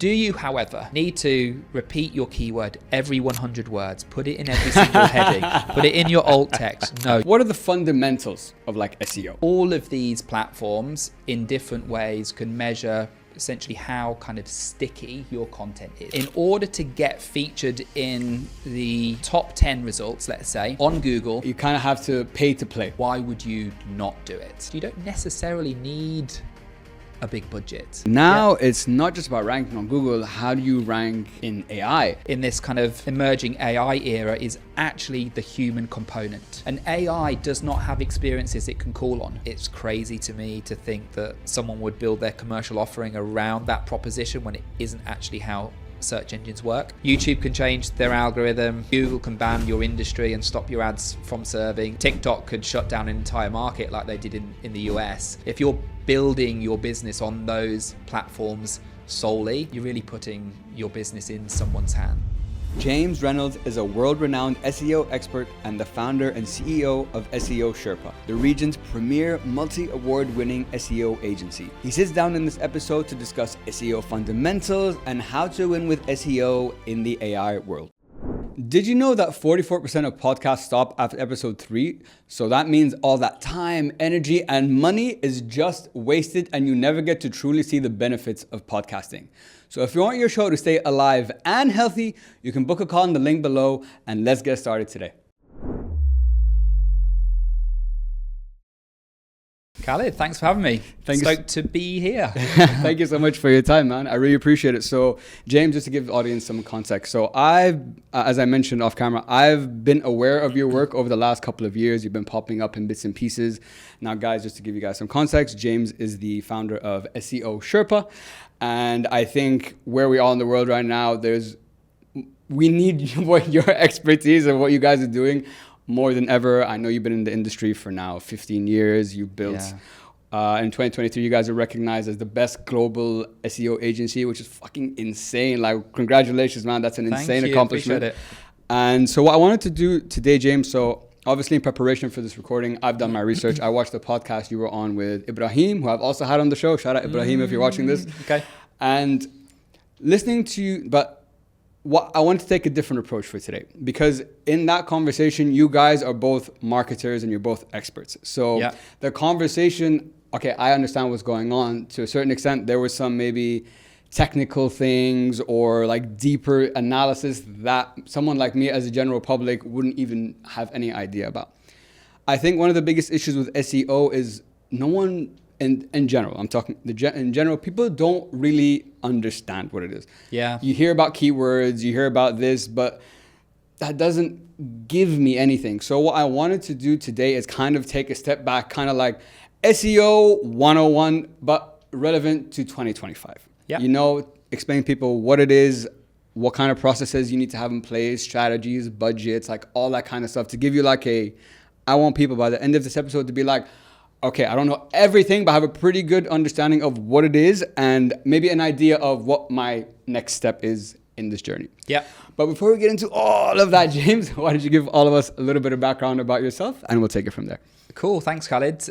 Do you, however, need to repeat your keyword every 100 words, put it in every single heading, put it in your alt text? No. What are the fundamentals of like SEO? All of these platforms in different ways can measure essentially how kind of sticky your content is. In order to get featured in the top 10 results, let's say, on Google, You kind of have to pay to play. why would you not do it? You don't necessarily need a big budget. Now it's not just about ranking on Google. How do you rank in AI? In this kind of emerging AI era is actually the human component. And AI does not have experiences it can call on. It's crazy to me to think that someone would build their commercial offering around that proposition when it isn't actually how search engines work. YouTube can change their algorithm. Google can ban your industry and stop your ads from serving. TikTok could shut down an entire market like they did in the US. If you're building your business on those platforms solely, you're really putting your business in someone's hand. James Reynolds is a world-renowned SEO expert and the founder and CEO of SEO Sherpa, the region's premier multi-award-winning SEO agency. He sits down in this episode to discuss SEO fundamentals and how to win with SEO in the AI world. Did you know that 44% of podcasts stop after episode 3? So that means all that time, energy, and money is just wasted and you never get to truly see the benefits of podcasting. So if you want your show to stay alive and healthy, you can book a call in the link below and let's get started today. Khalid, thanks for having me. Stoked to be here. Thank you so much for your time, man. I really appreciate it. So, James, just to give the audience some context. So as I mentioned off camera, I've been aware of your work over the last couple of years. You've been popping up in bits and pieces. Now, guys, just to give you guys some context, James is the founder of SEO Sherpa. And I think where we are in the world right now, we need your expertise and what you guys are doing more than ever. I know you've been in the industry for now 15 years. You built, in 2023, you guys are recognized as the best global SEO agency, which is fucking insane. Like, congratulations, man. That's an insane accomplishment. Appreciate it. And so what I wanted to do today, James, so obviously in preparation for this recording, I've done my research. I watched the podcast you were on with Ibrahim, who I've also had on the show. Shout out Ibrahim if you're watching this. Okay. And listening to you, but what I want to take a different approach for today, because in that conversation, you guys are both marketers and you're both experts. So the conversation, okay, I understand what's going on to a certain extent. There was some maybe technical things or like deeper analysis that someone like me as a general public wouldn't even have any idea about. I think one of the biggest issues with SEO is no one, in general, I'm talking in general, people don't really understand what it is. Yeah. You hear about keywords, you hear about this, but that doesn't give me anything. So what I wanted to do today is kind of take a step back, kind of like SEO 101, but relevant to 2025. Yeah. You know, explain to people what it is, what kind of processes you need to have in place, strategies, budgets, like all that kind of stuff to give you like I want people by the end of this episode to be like, okay, I don't know everything, but I have a pretty good understanding of what it is and maybe an idea of what my next step is in this journey. Yeah. But before we get into all of that, James, why don't you give all of us a little bit of background about yourself and we'll take it from there. Cool. Thanks, Khalid.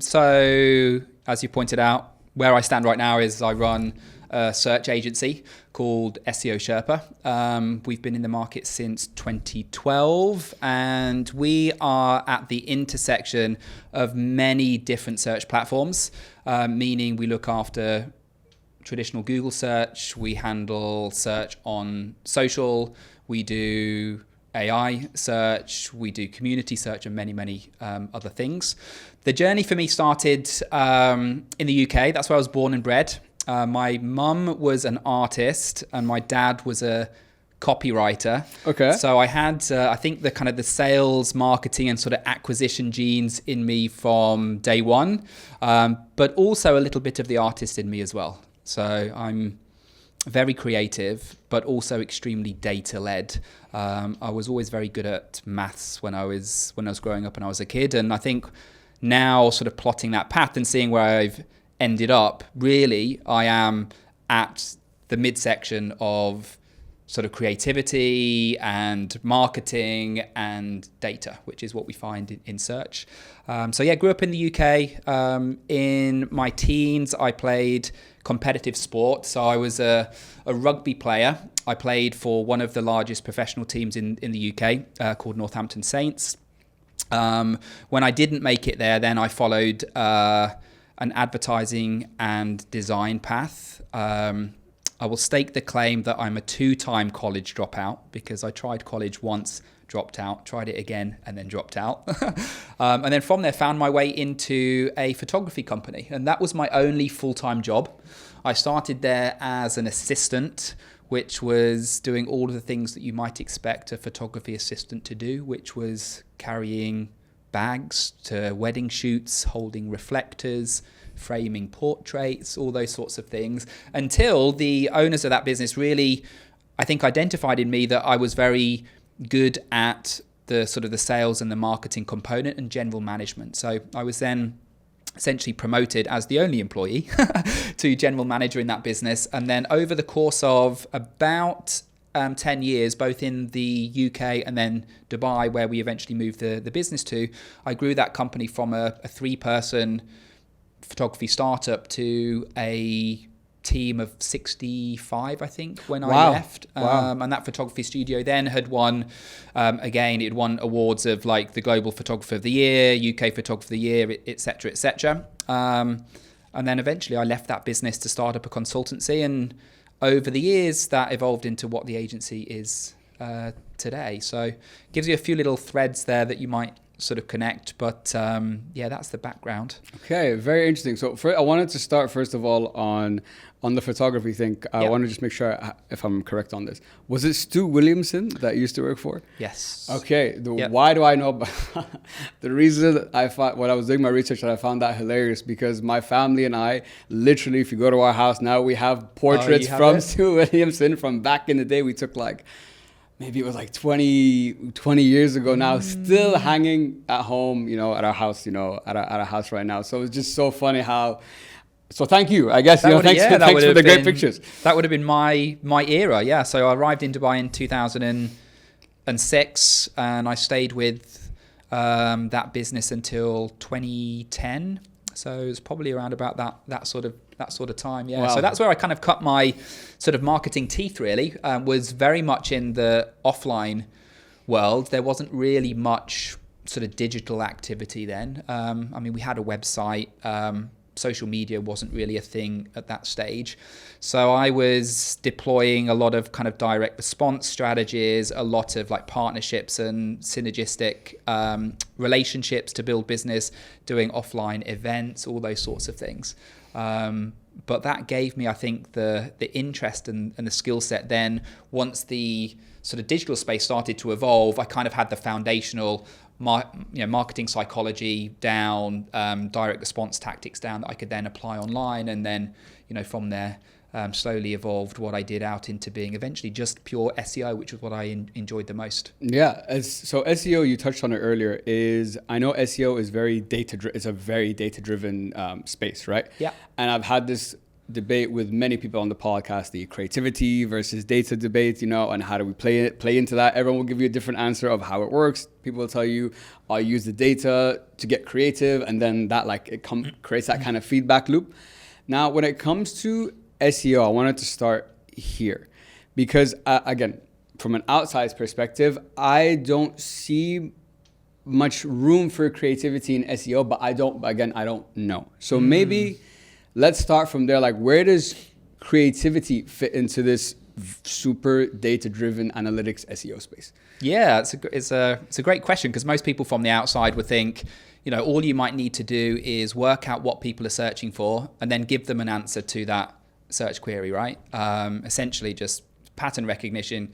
So as you pointed out, where I stand right now is I run a search agency called SEO Sherpa. We've been in the market since 2012 and we are at the intersection of many different search platforms, meaning we look after traditional Google search, we handle search on social, we do AI search, we do community search and many other things. The journey for me started in the UK. That's where I was born and bred. My mum was an artist and my dad was a copywriter. Okay. So I had, I think the kind of the sales, marketing and sort of acquisition genes in me from day one, but also a little bit of the artist in me as well. So I'm very creative, but also extremely data led. I was always very good at maths when I was growing up and I was a kid. And I think now sort of plotting that path and seeing where I've ended up, really, I am at the midsection of sort of creativity and marketing and data, which is what we find in search. So yeah, grew up in the UK. In my teens, I played competitive sport. So I was a rugby player. I played for one of the largest professional teams in the UK called Northampton Saints. When I didn't make it there, then I followed an advertising and design path. I will stake the claim that I'm a 2-time college dropout, because I tried college once, dropped out, tried it again, and then dropped out. And then from there, found my way into a photography company. And that was my only full-time job. I started there as an assistant, which was doing all of the things that you might expect a photography assistant to do, which was carrying bags to wedding shoots, holding reflectors, framing portraits, all those sorts of things, until the owners of that business really, I think, identified in me that I was very good at the sort of the sales and the marketing component and general management. So I was then essentially promoted as the only employee to general manager in that business. And then over the course of about 10 years, both in the UK and then Dubai, where we eventually moved the business to, I grew that company from a 3-person photography startup to a team of 65, I think, when I left. And that photography studio then had won, again, it won awards of like the Global Photographer of the Year, UK Photographer of the Year, etc., etc. And then eventually I left that business to start up a consultancy. And over the years, that evolved into what the agency is today. So it gives you a few little threads there that you might sort of connect, but yeah, that's the background. Okay, very interesting. So I wanted to start first of all on the photography thing. I want to just make sure if I'm correct on this. Was it Stu Williamson that you used to work for? Yes. Okay. Why do I know about the reason I thought when I was doing my research that I found that hilarious, because my family and I literally, if you go to our house now, we have portraits from Stu Williamson from back in the day. We took like, maybe it was like 20 years ago now, still hanging at home, at our house, at our house right now. So it's just so funny how, so thank you, I guess, thanks for the great pictures. That would have been my era, yeah. So I arrived in Dubai in 2006 and I stayed with that business until 2010. So it was probably around about that sort of time, yeah. Wow. So that's where I kind of cut my sort of marketing teeth, really, was very much in the offline world. There wasn't really much sort of digital activity then. I mean, we had a website. Social media wasn't really a thing at that stage. So I was deploying a lot of kind of direct response strategies, a lot of like partnerships and synergistic relationships to build business, doing offline events, all those sorts of things. But that gave me, I think, the interest and the skill set. Then once the sort of digital space started to evolve, I kind of had the foundational marketing psychology down, direct response tactics down that I could then apply online. And then, from there, slowly evolved what I did out into being eventually just pure SEO, which was what I enjoyed the most. Yeah. So SEO, you touched on it earlier, I know SEO is it's a very data-driven space, right? Yeah. And I've had this debate with many people on the podcast, the creativity versus data debate, and how do we play into that? Everyone will give you a different answer of how it works. People will tell you, I use the data to get creative, and then that creates that kind of feedback loop. Now, when it comes to SEO, I wanted to start here because, again, from an outside perspective, I don't see much room for creativity in SEO, but I don't know. So maybe let's start from there. Like, where does creativity fit into this super data-driven analytics SEO space? Yeah, it's a great question, because most people from the outside would think, all you might need to do is work out what people are searching for and then give them an answer to that search query, right? Essentially just pattern recognition,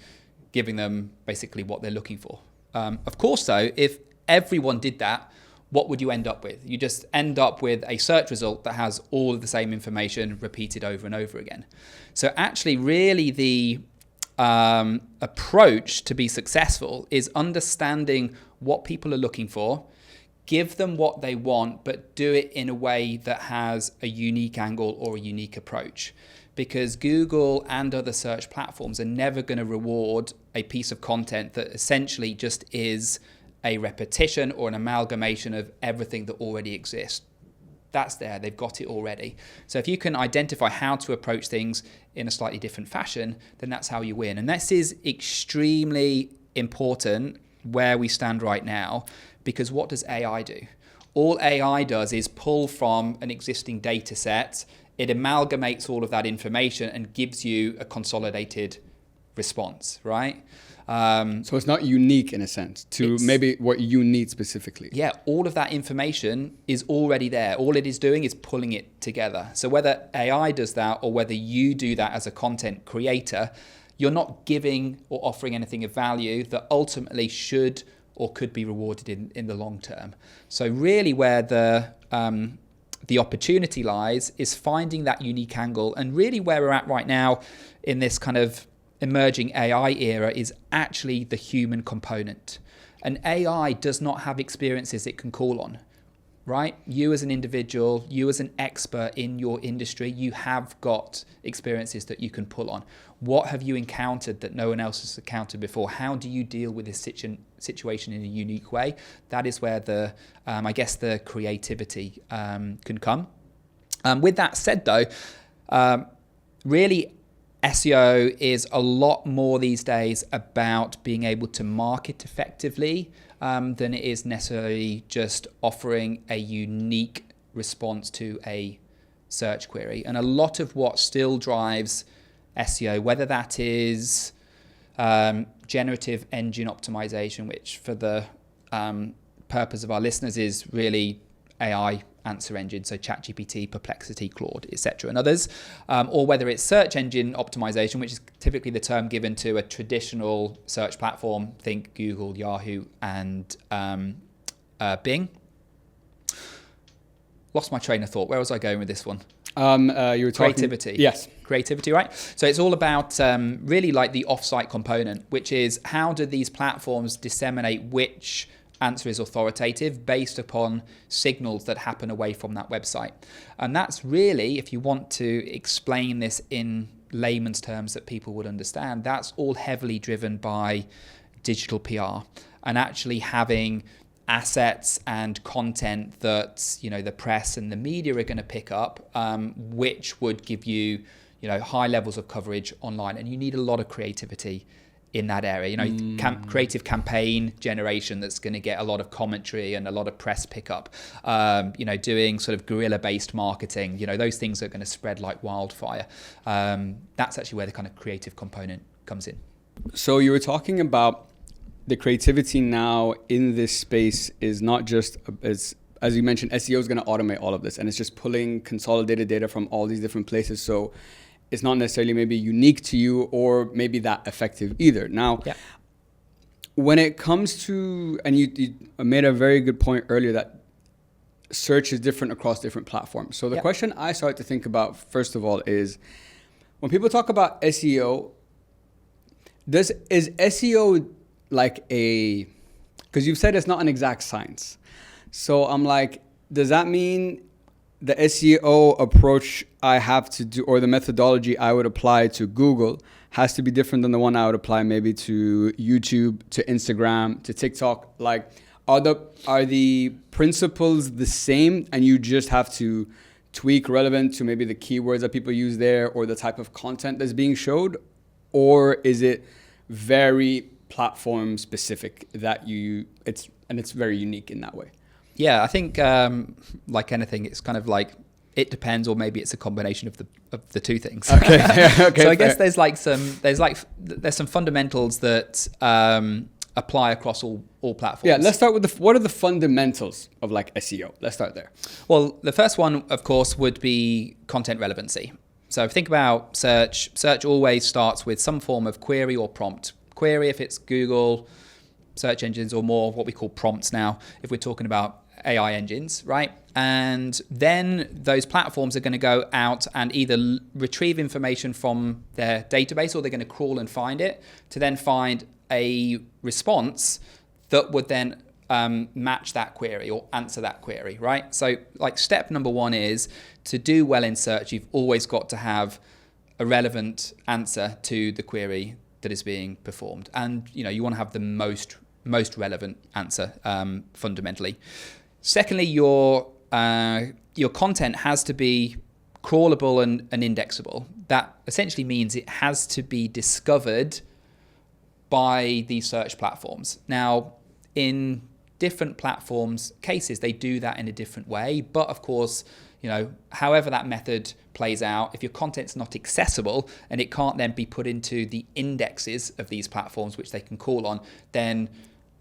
giving them basically what they're looking for. Of course, though, if everyone did that, what would you end up with? You just end up with a search result that has all of the same information repeated over and over again. So actually, really the approach to be successful is understanding what people are looking for, give them what they want, but do it in a way that has a unique angle or a unique approach. because Google and other search platforms are never going to reward a piece of content that essentially just is a repetition or an amalgamation of everything that already exists. That's there, they've got it already. So if you can identify how to approach things in a slightly different fashion, then that's how you win. And this is extremely important where we stand right now, because what does AI do? All AI does is pull from an existing data set, it amalgamates all of that information and gives you a consolidated response, right? So it's not unique in a sense to maybe what you need specifically. Yeah, all of that information is already there. All it is doing is pulling it together. So whether AI does that or whether you do that as a content creator, you're not giving or offering anything of value that ultimately should or could be rewarded in the long term. So really where the opportunity lies is finding that unique angle, and really where we're at right now in this kind of emerging AI era is actually the human component. And AI does not have experiences it can call on, right? You as an individual, you as an expert in your industry, you have got experiences that you can pull on. What have you encountered that no one else has encountered before? How do you deal with this situation in a unique way? That is where I guess the creativity can come. With that said though, really SEO is a lot more these days about being able to market effectively than it is necessarily just offering a unique response to a search query. And a lot of what still drives SEO, whether that is generative engine optimization, which for the purpose of our listeners is really AI answer engine, so ChatGPT, Perplexity, Claude, etc., and others, or whether it's search engine optimization, which is typically the term given to a traditional search platform, think Google, Yahoo, and Bing. Lost my train of thought. Where was I going with this one? You were talking creativity. Yes. Creativity, right? So it's all about really like the offsite component, which is how do these platforms disseminate which answer is authoritative based upon signals that happen away from that website. And that's really, if you want to explain this in layman's terms that people would understand, that's all heavily driven by digital PR and actually having assets and content that the press and the media are going to pick up, which would give you high levels of coverage online. And you need a lot of creativity in that area, creative campaign generation that's going to get a lot of commentary and a lot of press pickup, doing sort of guerrilla-based marketing, those things are going to spread like wildfire. That's actually where the kind of creative component comes in. So you were talking about the creativity now in this space is not just, as you mentioned, SEO is going to automate all of this, and it's just pulling consolidated data from all these different places. So it's not necessarily maybe unique to you or maybe that effective either. Now, when it comes to, and you made a very good point earlier that search is different across different platforms. So the question I started to think about, first of all, is when people talk about SEO, is SEO like because you've said it's not an exact science. So I'm like, does that mean the SEO approach I have to do, or the methodology I would apply to Google, has to be different than the one I would apply maybe to YouTube, to Instagram, to TikTok? Like, are the principles the same, and you just have to tweak relevant to maybe the keywords that people use there or the type of content that's being showed? Or is it very platform specific that it's very unique in that way? Yeah, I think like anything, it's kind of like it depends, or maybe it's a combination of the two things. Okay. Okay. So I guess there's some fundamentals that apply across all platforms. Yeah, let's start with what are the fundamentals of like SEO? Let's start there. Well, the first one, of course, would be content relevancy. So think about search. Search always starts with some form of query or prompt. Query if it's Google, search engines, or more what we call prompts now if we're talking about AI engines, right? And then those platforms are going to go out and either retrieve information from their database, or they're going to crawl and find it to then find a response that would then match that query or answer that query, right? So like step number one is to do well in search, you've always got to have a relevant answer to the query that is being performed. And, you want to have the most relevant answer, fundamentally. Secondly, your content has to be crawlable and indexable. That essentially means it has to be discovered by these search platforms. Now, in different platforms cases, they do that in a different way. But of course, however that method plays out, if your content's not accessible and it can't then be put into the indexes of these platforms, which they can call on, then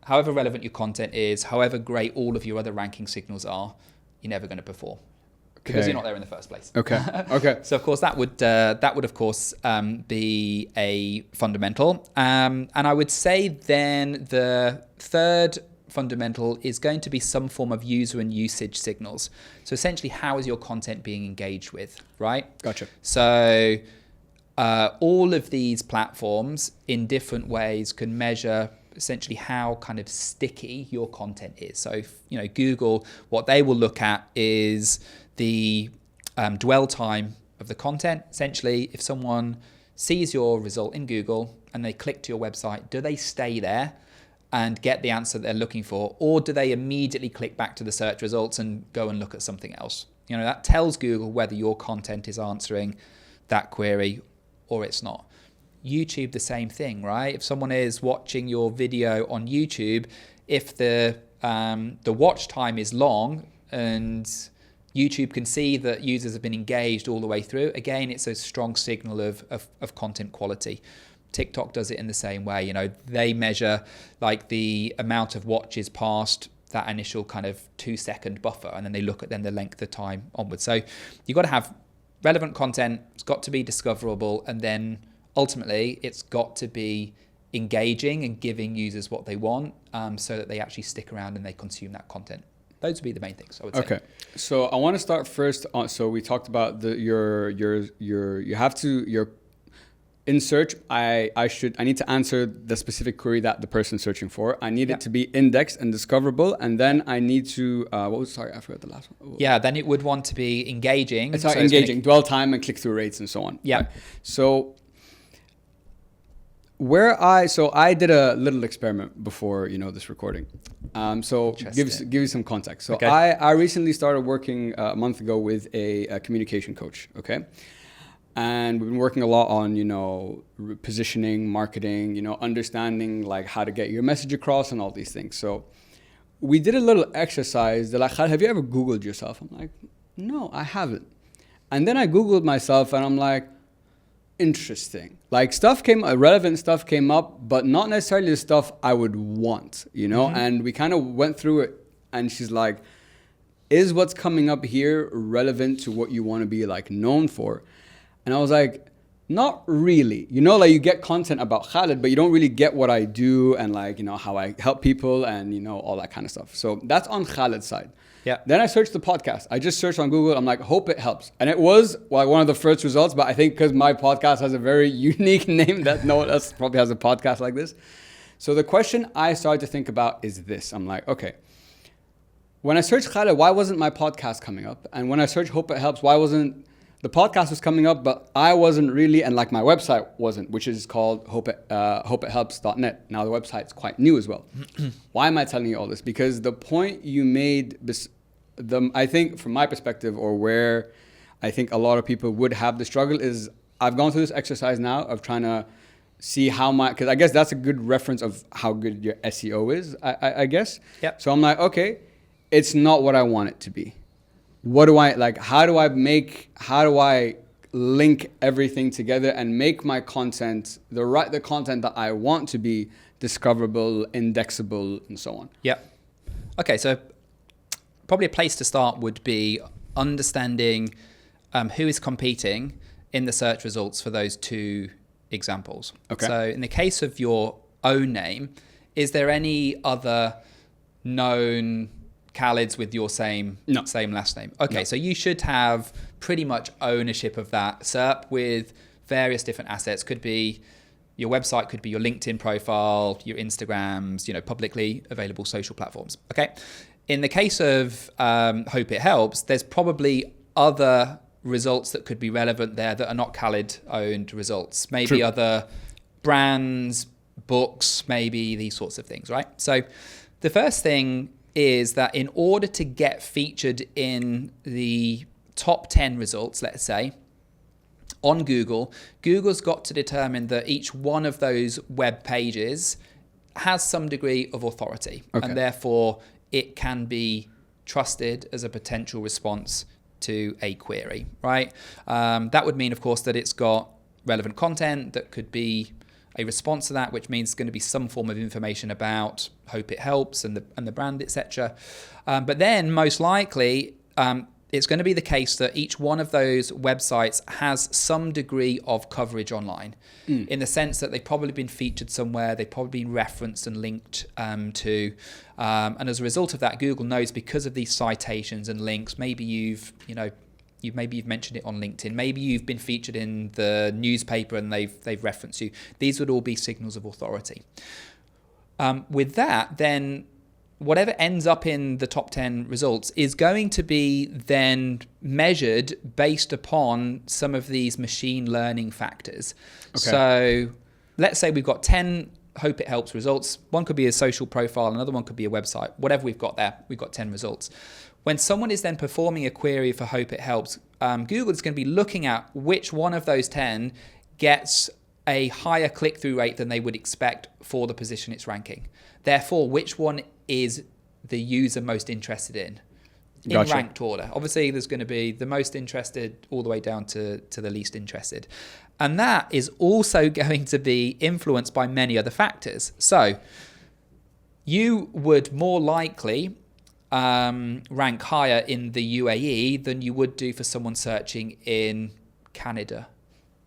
however relevant your content is, however great all of your other ranking signals are, you're never going to perform. Because you're not there in the first place. Okay. So of course that would of course be a fundamental. And I would say then the third fundamental is going to be some form of user and usage signals. So essentially, how is your content being engaged with, right? Gotcha. So all of these platforms in different ways can measure essentially how kind of sticky your content is. So Google, what they will look at is the dwell time of the content. Essentially, if someone sees your result in Google and they click to your website, do they stay there and get the answer they're looking for, or do they immediately click back to the search results and go and look at something else? That tells Google whether your content is answering that query or it's not. YouTube, the same thing, right? If someone is watching your video on YouTube, if the watch time is long and YouTube can see that users have been engaged all the way through, again, it's a strong signal of content quality. TikTok does it in the same way. They measure like the amount of watches past that initial kind of 2-second buffer, and then they look at then the length of time onwards. So you've got to have relevant content. It's got to be discoverable, and then ultimately it's got to be engaging and giving users what they want, so that they actually stick around and they consume that content. Those would be the main things, I would say. Okay, so I want to start first on. So we talked about in search, I need to answer the specific query that the person's searching for. I need it to be indexed and discoverable, and then I need to I forgot the last one. Yeah, then it would want to be engaging. It's engaging, dwell time and click-through rates and so on. Yeah. Right. So I did a little experiment before this recording. So give you some context. So I recently started working a month ago with a communication coach. Okay. And we've been working a lot on, positioning, marketing, understanding like how to get your message across and all these things. So we did a little exercise. They're like, have you ever Googled yourself? I'm like, no, I haven't. And then I Googled myself and I'm like, interesting. Like relevant stuff came up, but not necessarily the stuff I would want, Mm-hmm. And we kind of went through it and she's like, is what's coming up here relevant to what you want to be like known for? And I was like, not really. Like you get content about Khaled, but you don't really get what I do and like, how I help people and, all that kind of stuff. So that's on Khaled's side. Yeah. Then I searched the podcast. I just searched on Google. I'm like, hope it helps. And it was one of the first results, but I think because my podcast has a very unique name that no one else probably has a podcast like this. So the question I started to think about is this. I'm like, okay, when I searched Khaled, why wasn't my podcast coming up? And when I searched hope it helps, why wasn't the podcast was coming up, but I wasn't really, and like my website wasn't, which is called hopeithelps.net. Now the website's quite new as well. Why am I telling you all this? Because the point you made, I think from my perspective, or where I think a lot of people would have the struggle is, I've gone through this exercise now of trying to see because I guess that's a good reference of how good your SEO is, I guess. Yep. So I'm like, okay, it's not what I want it to be. What do I like? How do I link everything together and make my content the content that I want to be discoverable, indexable, and so on? Yeah. Okay, so probably a place to start would be understanding who is competing in the search results for those two examples. Okay. So in the case of your own name, is there any other known Khaleds with your same last name? Okay, no. So you should have pretty much ownership of that SERP with various different assets. Could be your website, could be your LinkedIn profile, your Instagrams, publicly available social platforms. Okay. In the case of Hope It Helps, there's probably other results that could be relevant there that are not Khaled owned results. Maybe True. other brands, books, maybe these sorts of things, right? So the first thing is that in order to get featured in the top 10 results, let's say, on Google, Google's got to determine that each one of those web pages has some degree of authority, and therefore it can be trusted as a potential response to a query, right? That would mean, of course, that it's got relevant content that could be a response to that, which means it's going to be some form of information about Hope It Helps and the brand, etc. But then most likely, it's going to be the case that each one of those websites has some degree of coverage online, in the sense that they've probably been featured somewhere, they've probably been referenced and linked to. And as a result of that, Google knows, because of these citations and links, maybe you've mentioned it on LinkedIn, maybe you've been featured in the newspaper and they've referenced you. These would all be signals of authority. With that, then whatever ends up in the top 10 results is going to be then measured based upon some of these machine learning factors. So let's say we've got 10 Hope It Helps results. One could be a social profile, another one could be a website. Whatever we've got there, we've got 10 results. When someone is then performing a query for Hope It Helps, Google is going to be looking at which one of those 10 gets a higher click-through rate than they would expect for the position it's ranking. Therefore, which one is the user most interested in ranked order. Obviously, there's going to be the most interested all the way down to the least interested. And that is also going to be influenced by many other factors. So you would more likely rank higher in the UAE than you would do for someone searching in Canada,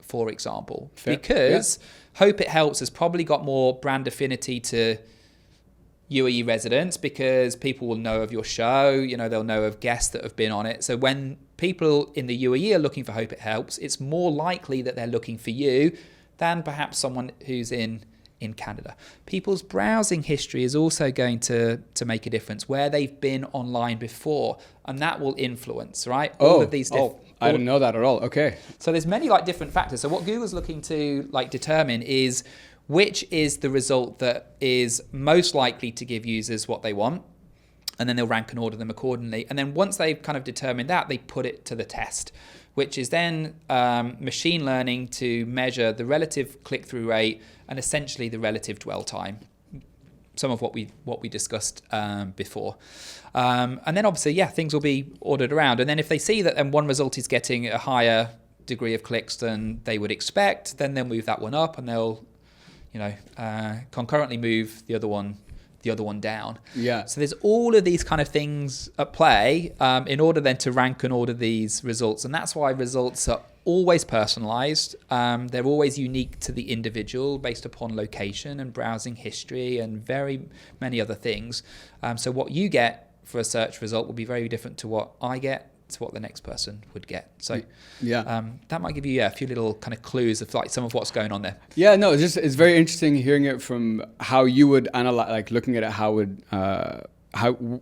for example. Fair. Because Hope It Helps has probably got more brand affinity to UAE residents, because people will know of your show, they'll know of guests that have been on it. So when people in the UAE are looking for Hope It Helps, it's more likely that they're looking for you than perhaps someone who's in Canada. People's browsing history is also going to make a difference, where they've been online before, and that will influence, right? All of these I didn't know that at all. Okay. So there's many different factors. So what Google's looking to determine is which is the result that is most likely to give users what they want, and then they'll rank and order them accordingly. And then once they've kind of determined that, they put it to the test, which is then machine learning to measure the relative click-through rate and essentially the relative dwell time. Some of what we discussed before. And then obviously, things will be ordered around. And then if they see that then one result is getting a higher degree of clicks than they would expect, then they'll move that one up, and they'll concurrently move the other one down. Yeah. So there's all of these kind of things at play in order then to rank and order these results. And that's why results are always personalized. They're always unique to the individual based upon location and browsing history and very many other things. So what you get for a search result will be very different to what I get, to what the next person would get. So that might give you a few little kind of clues of some of what's going on there. Yeah, no, it's very interesting hearing it from how you would analyze, looking at it,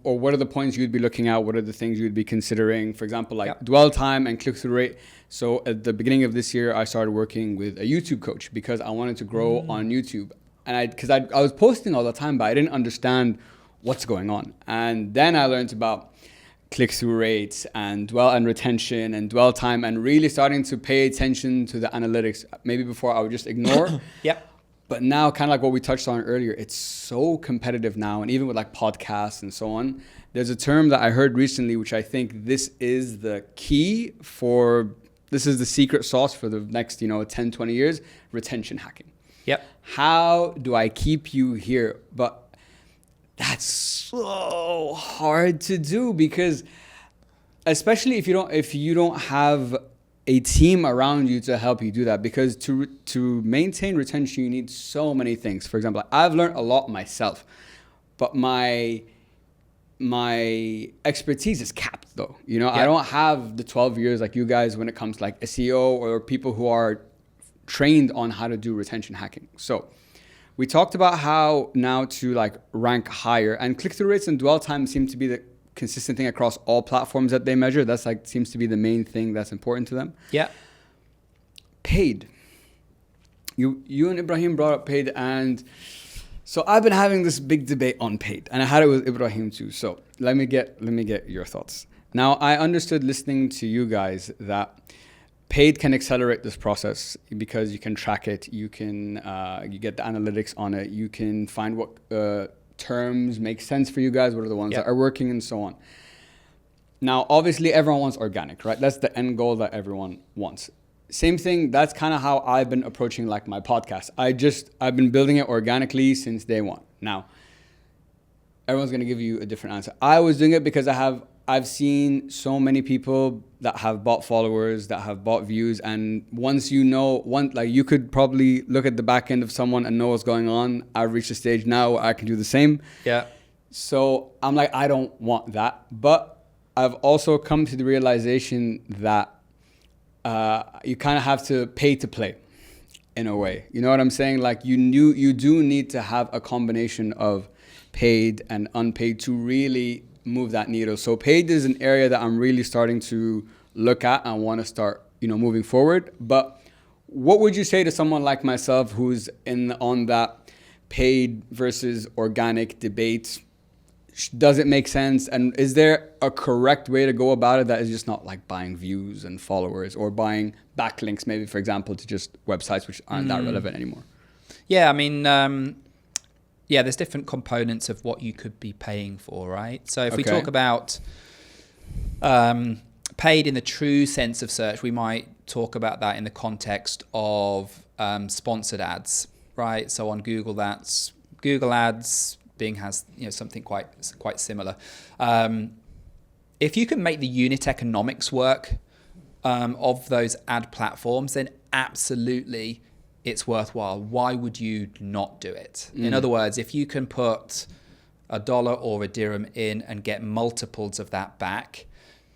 or what are the points you'd be looking at, what are the things you'd be considering, for example, dwell time and click-through rate. So at the beginning of this year, I started working with a YouTube coach because I wanted to grow on YouTube. And because I was posting all the time, but I didn't understand what's going on. And then I learned about click-through rates and dwell and retention and dwell time, and really starting to pay attention to the analytics. Maybe before I would just ignore. But now, kind of like what we touched on earlier, it's so competitive now. And even with podcasts and so on, there's a term that I heard recently, which I think this is the secret sauce for the next, 10, 20 years, retention hacking. How do I keep you here? But that's so hard to do, because especially if you don't have a team around you to help you do that, because to maintain retention, you need so many things. For example, I've learned a lot myself, but my expertise is capped though. I don't have the 12 years like you guys when it comes to SEO, or people who are trained on how to do retention hacking. So we talked about how now to rank higher, and click-through rates and dwell time seem to be the consistent thing across all platforms that they measure. That's like seems to be the main thing that's important to them. Yeah. Paid. You and Ibrahim brought up paid, and so I've been having this big debate on paid, and I had it with Ibrahim too. So let me get your thoughts. Now, I understood listening to you guys that paid can accelerate this process because you can track it, you can you get the analytics on it, you can find what terms make sense for you guys, what are the ones that are working, and so on. Now, obviously, everyone wants organic, right? That's the end goal that everyone wants. Same thing, that's kind of how I've been approaching like my podcast. I've been building it organically since day one. Now, everyone's going to give you a different answer. I was doing it because I've seen so many people that have bought followers, that have bought views, and once you know, like you could probably look at the back end of someone and know what's going on. I've reached a stage now where I can do the same. Yeah. So I'm like, I don't want that. But I've also come to the realization that you kind of have to pay to play in a way. You know what I'm saying? Like you do need to have a combination of paid and unpaid to really move that needle. So paid is an area that I'm really starting to look at and want to start, moving forward. But what would you say to someone like myself who's on that paid versus organic debate? Does it make sense? And is there a correct way to go about it that is just not like buying views and followers or buying backlinks, maybe, for example, to just websites which aren't that relevant anymore? Yeah, I mean, there's different components of what you could be paying for, right? So if we talk about paid in the true sense of search, we might talk about that in the context of sponsored ads, right? So on Google, that's Google Ads. Bing has something quite similar. If you can make the unit economics work of those ad platforms, then absolutely it's worthwhile. Why would you not do it? In other words, if you can put $1 or a dirham in and get multiples of that back,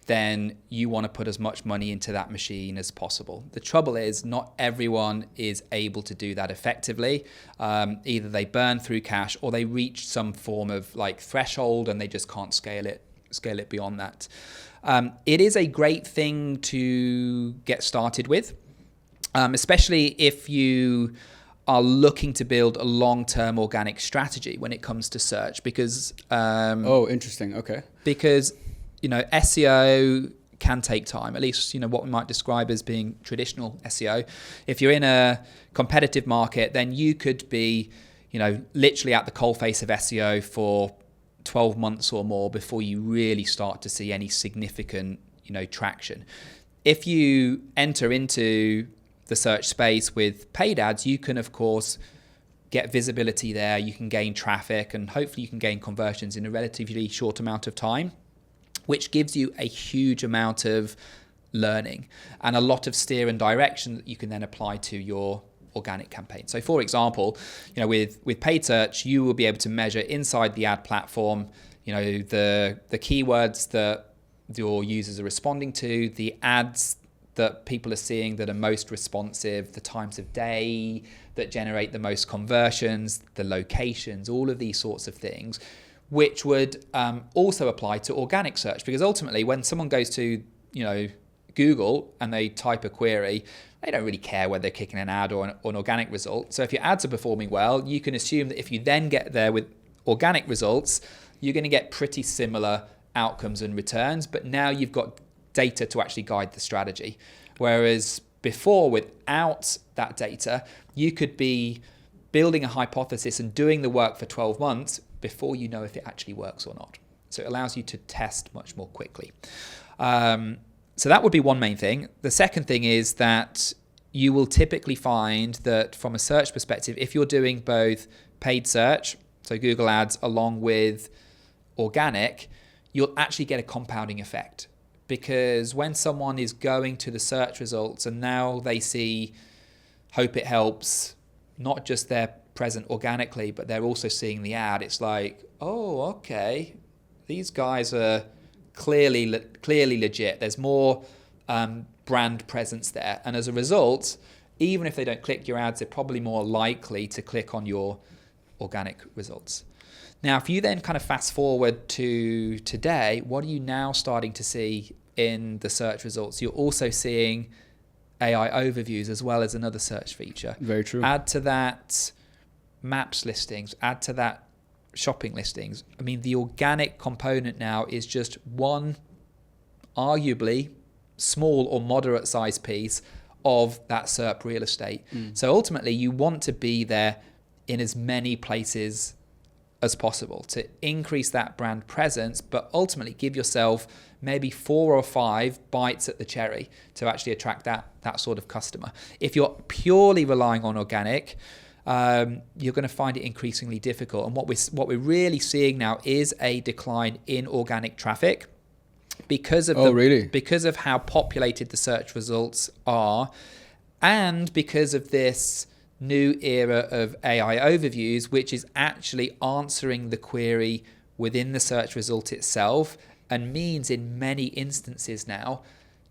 then you want to put as much money into that machine as possible. The trouble is not everyone is able to do that effectively. Either they burn through cash or they reach some form of like threshold and they just can't scale it beyond that. It is a great thing to get started with, especially if you are looking to build a long-term organic strategy when it comes to search, because interesting. Okay. Because SEO can take time, at least, what we might describe as being traditional SEO. If you're in a competitive market, then you could be, literally at the coalface of SEO for 12 months or more before you really start to see any significant, traction. If you enter into the search space with paid ads, you can, of course, get visibility there. You can gain traffic and hopefully you can gain conversions in a relatively short amount of time, which gives you a huge amount of learning and a lot of steer and direction that you can then apply to your organic campaign. So for example, with paid search, you will be able to measure inside the ad platform, the keywords that your users are responding to, the ads that people are seeing that are most responsive, the times of day that generate the most conversions, the locations, all of these sorts of things, which would also apply to organic search. Because ultimately, when someone goes to Google and they type a query, they don't really care whether they're kicking an ad or an organic result. So if your ads are performing well, you can assume that if you then get there with organic results, you're going to get pretty similar outcomes and returns. But now you've got data to actually guide the strategy. Whereas before, without that data, you could be building a hypothesis and doing the work for 12 months before you know if it actually works or not. So it allows you to test much more quickly. So that would be one main thing. The second thing is that you will typically find that from a search perspective, if you're doing both paid search, so Google Ads, along with organic, you'll actually get a compounding effect. Because when someone is going to the search results and now they see Hope It Helps, not just their present organically, but they're also seeing the ad, it's like, oh, okay, these guys are clearly legit. There's more brand presence there. And as a result, even if they don't click your ads, they're probably more likely to click on your organic results. Now, if you then kind of fast forward to today, what are you now starting to see in the search results? You're also seeing AI overviews as well as another search feature. Very true. Add to that maps listings, add to that shopping listings. I mean, the organic component now is just one arguably small or moderate size piece of that SERP real estate. So ultimately, you want to be there in as many places as possible to increase that brand presence, but ultimately give yourself maybe 4 or 5 bites at the cherry to actually attract that sort of customer. If you're purely relying on organic, you're going to find it increasingly difficult. And what we're really seeing now is a decline in organic traffic because of because of how populated the search results are, and because of this new era of AI overviews, which is actually answering the query within the search result itself, and means in many instances now,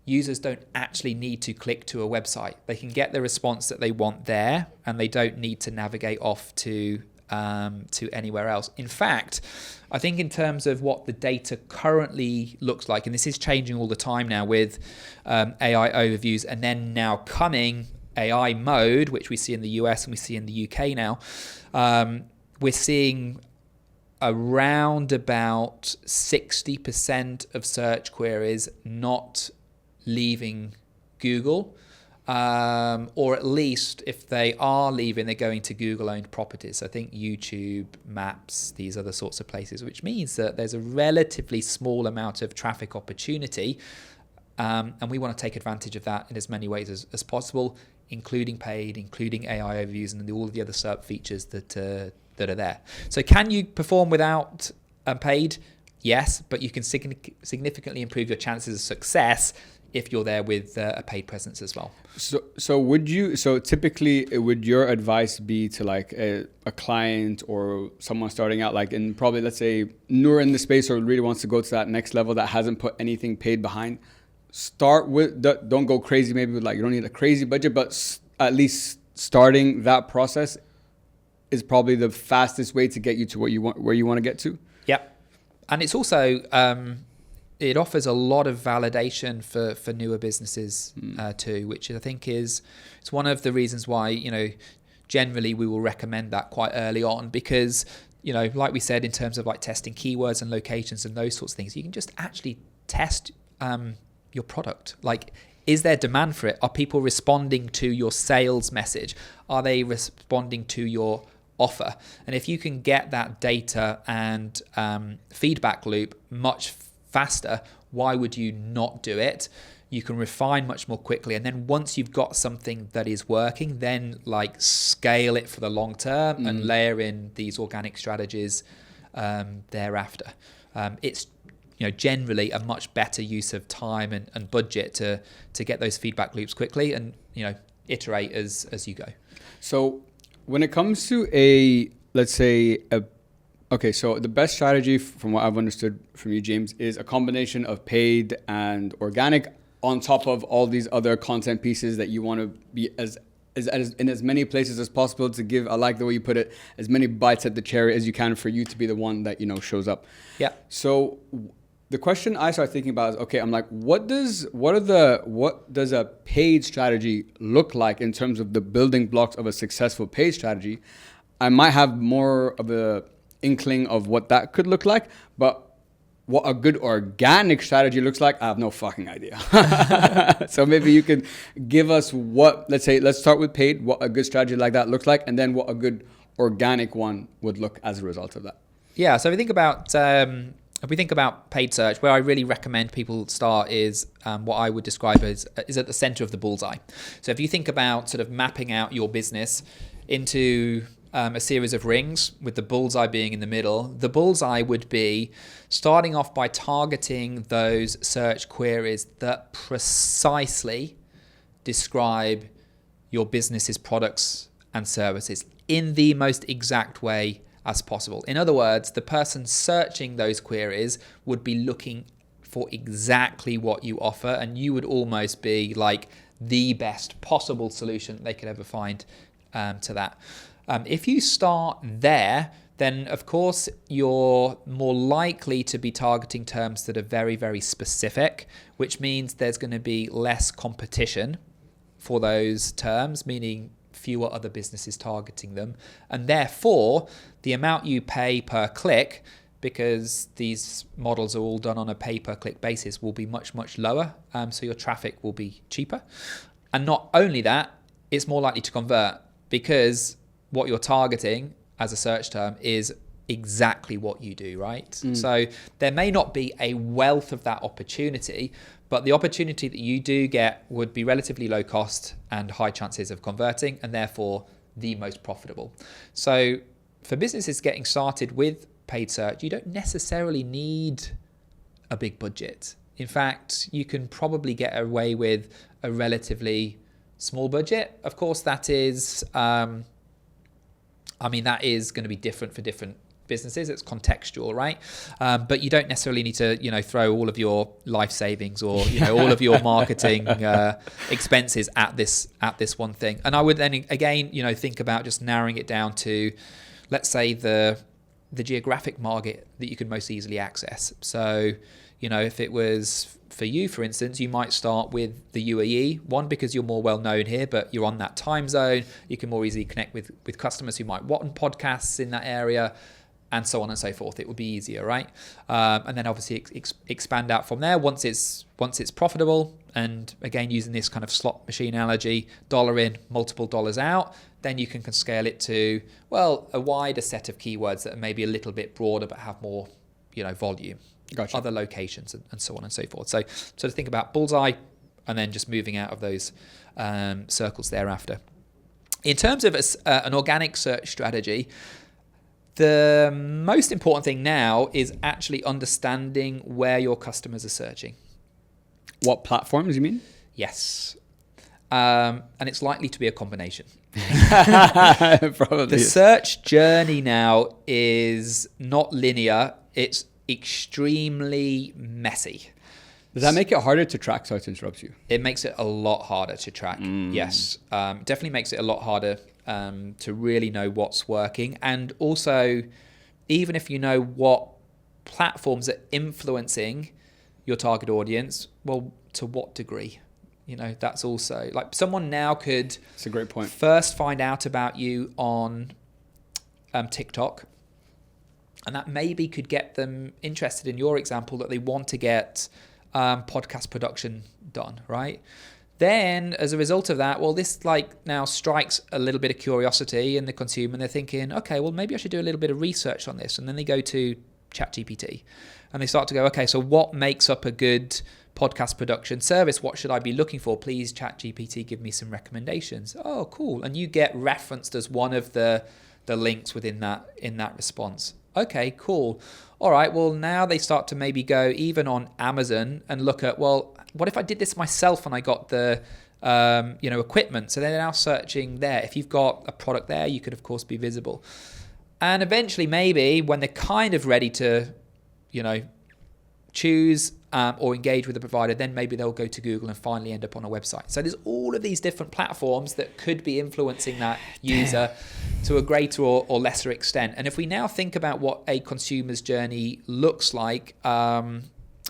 users don't actually need to click to a website. They can get the response that they want there, and they don't need to navigate off to anywhere else. In fact, I think in terms of what the data currently looks like, and this is changing all the time now with AI overviews, and then now coming AI mode, which we see in the US and we see in the UK now, we're seeing around about 60% of search queries not leaving Google, or at least if they are leaving, they're going to Google-owned properties. So I think YouTube, Maps, these other sorts of places, which means that there's a relatively small amount of traffic opportunity, and we want to take advantage of that in as many ways as possible, including paid, including AI overviews, and all of the other SERP features that are there. So can you perform without paid? Yes, but you can significantly improve your chances of success if you're there with a paid presence as well. So typically would your advice be to like a client or someone starting out, like in probably, let's say, newer in the space or really wants to go to that next level that hasn't put anything paid behind, start with, don't go crazy maybe with like, you don't need a crazy budget, but at least starting that process is probably the fastest way to get you to where you want to get to? Yep. And it's also, it offers a lot of validation for newer businesses too, which I think it's one of the reasons why, generally we will recommend that quite early on, because, like we said, in terms of like testing keywords and locations and those sorts of things, you can just actually test your product. Like, is there demand for it? Are people responding to your sales message? Are they responding to your offer? And if you can get that data and feedback loop much faster, why would you not do it? You can refine much more quickly, and then once you've got something that is working, then like scale it for the long term and layer in these organic strategies thereafter. It's generally a much better use of time and budget to get those feedback loops quickly and iterate as you go. So when it comes to okay, so the best strategy from what I've understood from you, James, is a combination of paid and organic on top of all these other content pieces that you want to be as in as many places as possible to give, I like the way you put it, as many bites at the cherry as you can for you to be the one that, shows up. Yeah. So the question I started thinking about is, okay, I'm like, what does a paid strategy look like in terms of the building blocks of a successful paid strategy? I might have more of a inkling of what that could look like, but what a good organic strategy looks like, I have no fucking idea. So maybe you could give us let's start with paid, what a good strategy like that looks like, and then what a good organic one would look as a result of that. Yeah, so if we think about paid search, where I really recommend people start is what I would describe as is at the center of the bullseye. So if you think about sort of mapping out your business into a series of rings with the bullseye being in the middle, the bullseye would be starting off by targeting those search queries that precisely describe your business's products and services in the most exact way as possible. In other words, the person searching those queries would be looking for exactly what you offer, and you would almost be like the best possible solution they could ever find to that. If you start there, then of course you're more likely to be targeting terms that are very, very specific, which means there's going to be less competition for those terms, meaning fewer other businesses targeting them. And therefore, the amount you pay per click, because these models are all done on a pay-per-click basis, will be much, much lower. So your traffic will be cheaper. And not only that, it's more likely to convert, because what you're targeting as a search term is exactly what you do, right? So there may not be a wealth of that opportunity, but the opportunity that you do get would be relatively low cost and high chances of converting, and therefore the most profitable. So for businesses getting started with paid search, you don't necessarily need a big budget. In fact, you can probably get away with a relatively small budget. Of course, that is, that is going to be different for different businesses. It's contextual, right? But you don't necessarily need to, throw all of your life savings or, all of your marketing expenses at this one thing. And I would then again, think about just narrowing it down to, let's say, the geographic market that you could most easily access. So, if it was for you, for instance, you might start with the UAE, one, because you're more well known here, but you're on that time zone. You can more easily connect with customers who might want podcasts in that area, and so on and so forth. It would be easier, right? And then obviously expand out from there once it's profitable. And again, using this kind of slot machine analogy, $1 in, multiple dollars out, then you can scale it to, well, a wider set of keywords that are maybe a little bit broader but have more, volume. Gotcha. Other locations and so on and so forth. So to think about bullseye and then just moving out of those circles thereafter. In terms of an organic search strategy, the most important thing now is actually understanding where your customers are searching. What platforms you mean? Yes. And it's likely to be a combination. Probably. The search journey now is not linear. It's extremely messy. Does that make it harder to track? Sorry to interrupt you. It makes it a lot harder to track. Yes. Definitely makes it a lot harder to really know what's working. And also, even if you know what platforms are influencing your target audience, well, to what degree? That's also, like, someone now could... That's a great point. First find out about you on TikTok. And that maybe could get them interested in your example that they want to get podcast production done, right? Then, as a result of that, well, this now strikes a little bit of curiosity in the consumer, and they're thinking, okay, well, maybe I should do a little bit of research on this. And then they go to ChatGPT and they start to go, okay, so what makes up a good podcast production service? What should I be looking for? Please, ChatGPT, give me some recommendations. Oh, cool. And you get referenced as one of the links within that response. Okay, cool. All right, well, now they start to maybe go even on Amazon and look at, well, what if I did this myself and I got the equipment? So they're now searching there. If you've got a product there, you could, of course, be visible. And eventually, maybe when they're kind of ready to, choose or engage with the provider, then maybe they'll go to Google and finally end up on a website. So there's all of these different platforms that could be influencing that user to a greater or lesser extent. And if we now think about what a consumer's journey looks like, I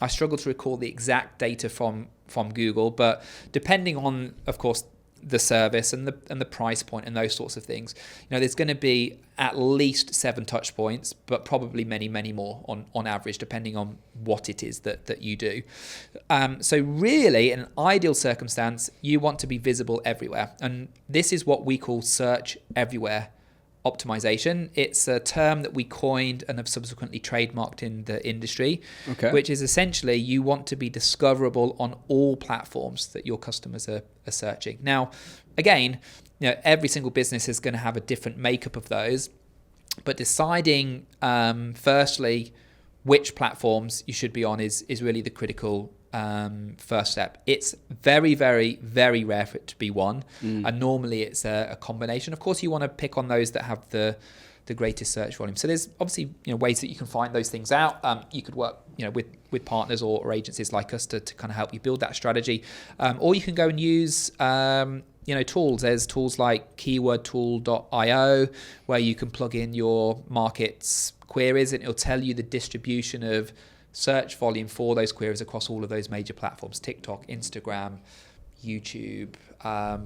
struggle to recall the exact data from Google, but depending on, of course, the service and the price point and those sorts of things, there's going to be at least 7 touch points, but probably many, many more on average, depending on what it is that you do. So really, in an ideal circumstance, you want to be visible everywhere. And this is what we call search everywhere optimization. It's a term that we coined and have subsequently trademarked in the industry, which is essentially you want to be discoverable on all platforms that your customers are searching. Now, again, every single business is going to have a different makeup of those, but deciding firstly which platforms you should be on is really the critical first step. It's very, very, very rare for it to be one, and normally it's a combination. Of course, you want to pick on those that have the greatest search volume. So there's obviously ways that you can find those things out. You could work with partners or agencies like us to kind of help you build that strategy, or you can go and use tools. There's tools like keywordtool.io where you can plug in your market's queries and it'll tell you the distribution of search volume for those queries across all of those major platforms: TikTok, Instagram, YouTube,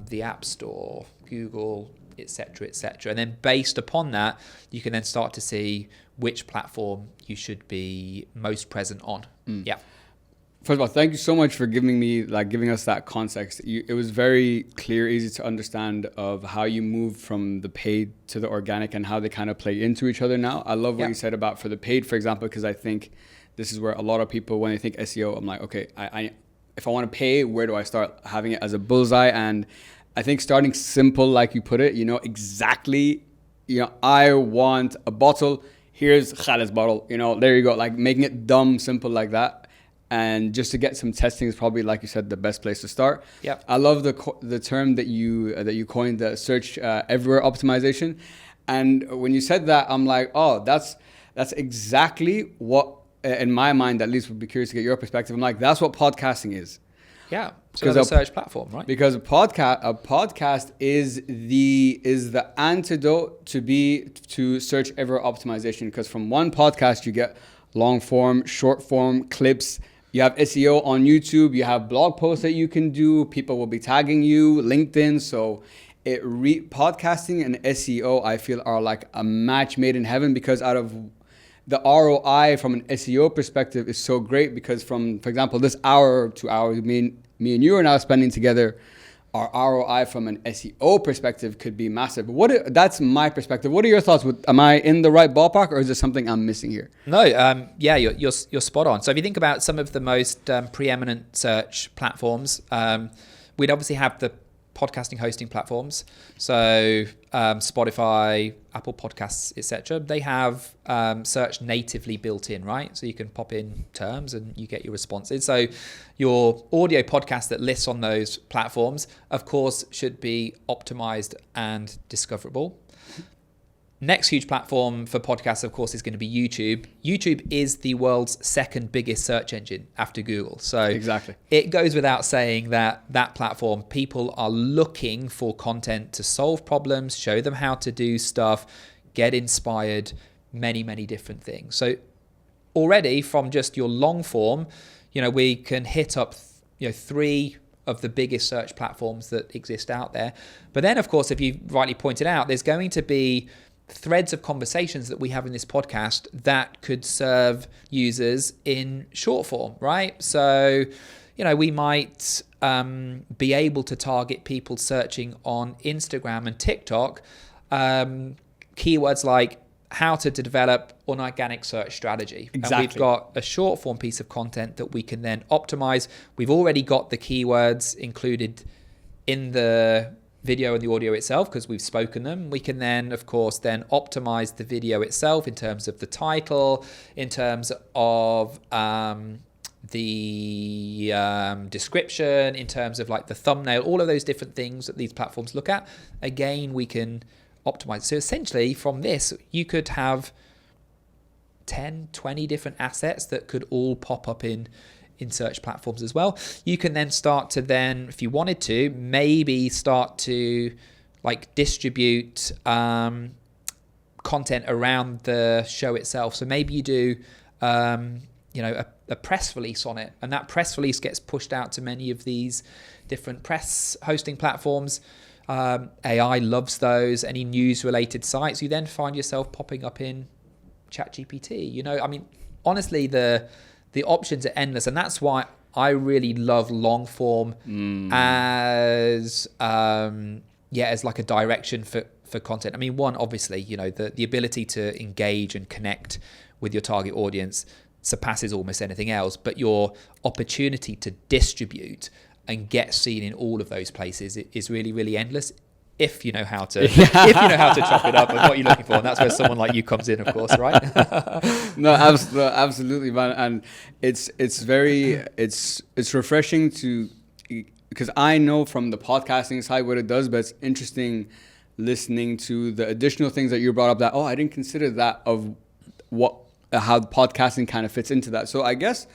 the App Store, Google, etc., etc. And then based upon that, you can then start to see which platform you should be most present on. Yeah. First of all, thank you so much for giving us that context. It was very clear, easy to understand of how you moved from the paid to the organic and how they kind of play into each other now. I love what you said about for the paid, for example, because I think this is where a lot of people, when they think SEO, I'm like, okay, if I want to pay, where do I start having it as a bullseye? And I think starting simple, like you put it, exactly, I want a bottle. Here's Khaled's bottle, there you go. Like making it dumb, simple like that. And just to get some testing is probably, like you said, the best place to start. Yeah. I love the term that you coined, the search everywhere optimization. And when you said that, I'm like, oh, that's exactly what, in my mind, at least, would be curious to get your perspective. I'm like, that's what podcasting is. Yeah, because a search platform, right? Because a podcast is the antidote to search everywhere optimization. Because from one podcast you get long form, short form clips. You have SEO on YouTube. You have blog posts that you can do. People will be tagging you, LinkedIn. So podcasting and SEO, I feel, are like a match made in heaven, because out of the ROI from an SEO perspective is so great, because for example, this hour, 2 hours, me and you are now spending together, our ROI from an SEO perspective could be massive. But that's my perspective. What are your thoughts? Am I in the right ballpark, or is there something I'm missing here? No, you're spot on. So if you think about some of the most preeminent search platforms, we'd obviously have the podcasting hosting platforms. So Spotify, Apple Podcasts, etc. They have search natively built in, right? So you can pop in terms and you get your responses. So your audio podcast that lists on those platforms, of course, should be optimized and discoverable. Next huge platform for podcasts, of course, is going to be YouTube. YouTube is the world's second biggest search engine after Google. So exactly, it goes without saying that platform, people are looking for content to solve problems, show them how to do stuff, get inspired, many, many different things. So already from just your long form, we can hit up, 3 of the biggest search platforms that exist out there. But then, of course, if you rightly pointed out, there's going to be threads of conversations that we have in this podcast that could serve users in short form, right? So, we might be able to target people searching on Instagram and TikTok, keywords like how to develop an organic search strategy. Exactly. And we've got a short form piece of content that we can then optimize. We've already got the keywords included in the video and the audio itself because we've spoken them. We can then, of course, optimize the video itself in terms of the title, in terms of the description, in terms of like the thumbnail, all of those different things that these platforms look at. Again, we can optimize. So essentially from this, you could have 10, 20 different assets that could all pop up in search platforms as well. You can then start to if you wanted to, maybe start to like distribute content around the show itself. So maybe you do, a press release on it, and that press release gets pushed out to many of these different press hosting platforms. AI loves those. Any news related sites, you then find yourself popping up in ChatGPT. Honestly, the options are endless, and that's why I really love long form as like a direction for content. One, obviously, the ability to engage and connect with your target audience surpasses almost anything else, but your opportunity to distribute and get seen in all of those places is really, really endless. If you know how to, chop it up and what you're looking for, and that's where someone like you comes in, of course, right? No, absolutely, man, and it's refreshing because I know from the podcasting side what it does, but it's interesting listening to the additional things that you brought up that I didn't consider that of how podcasting kind of fits into that. So I guess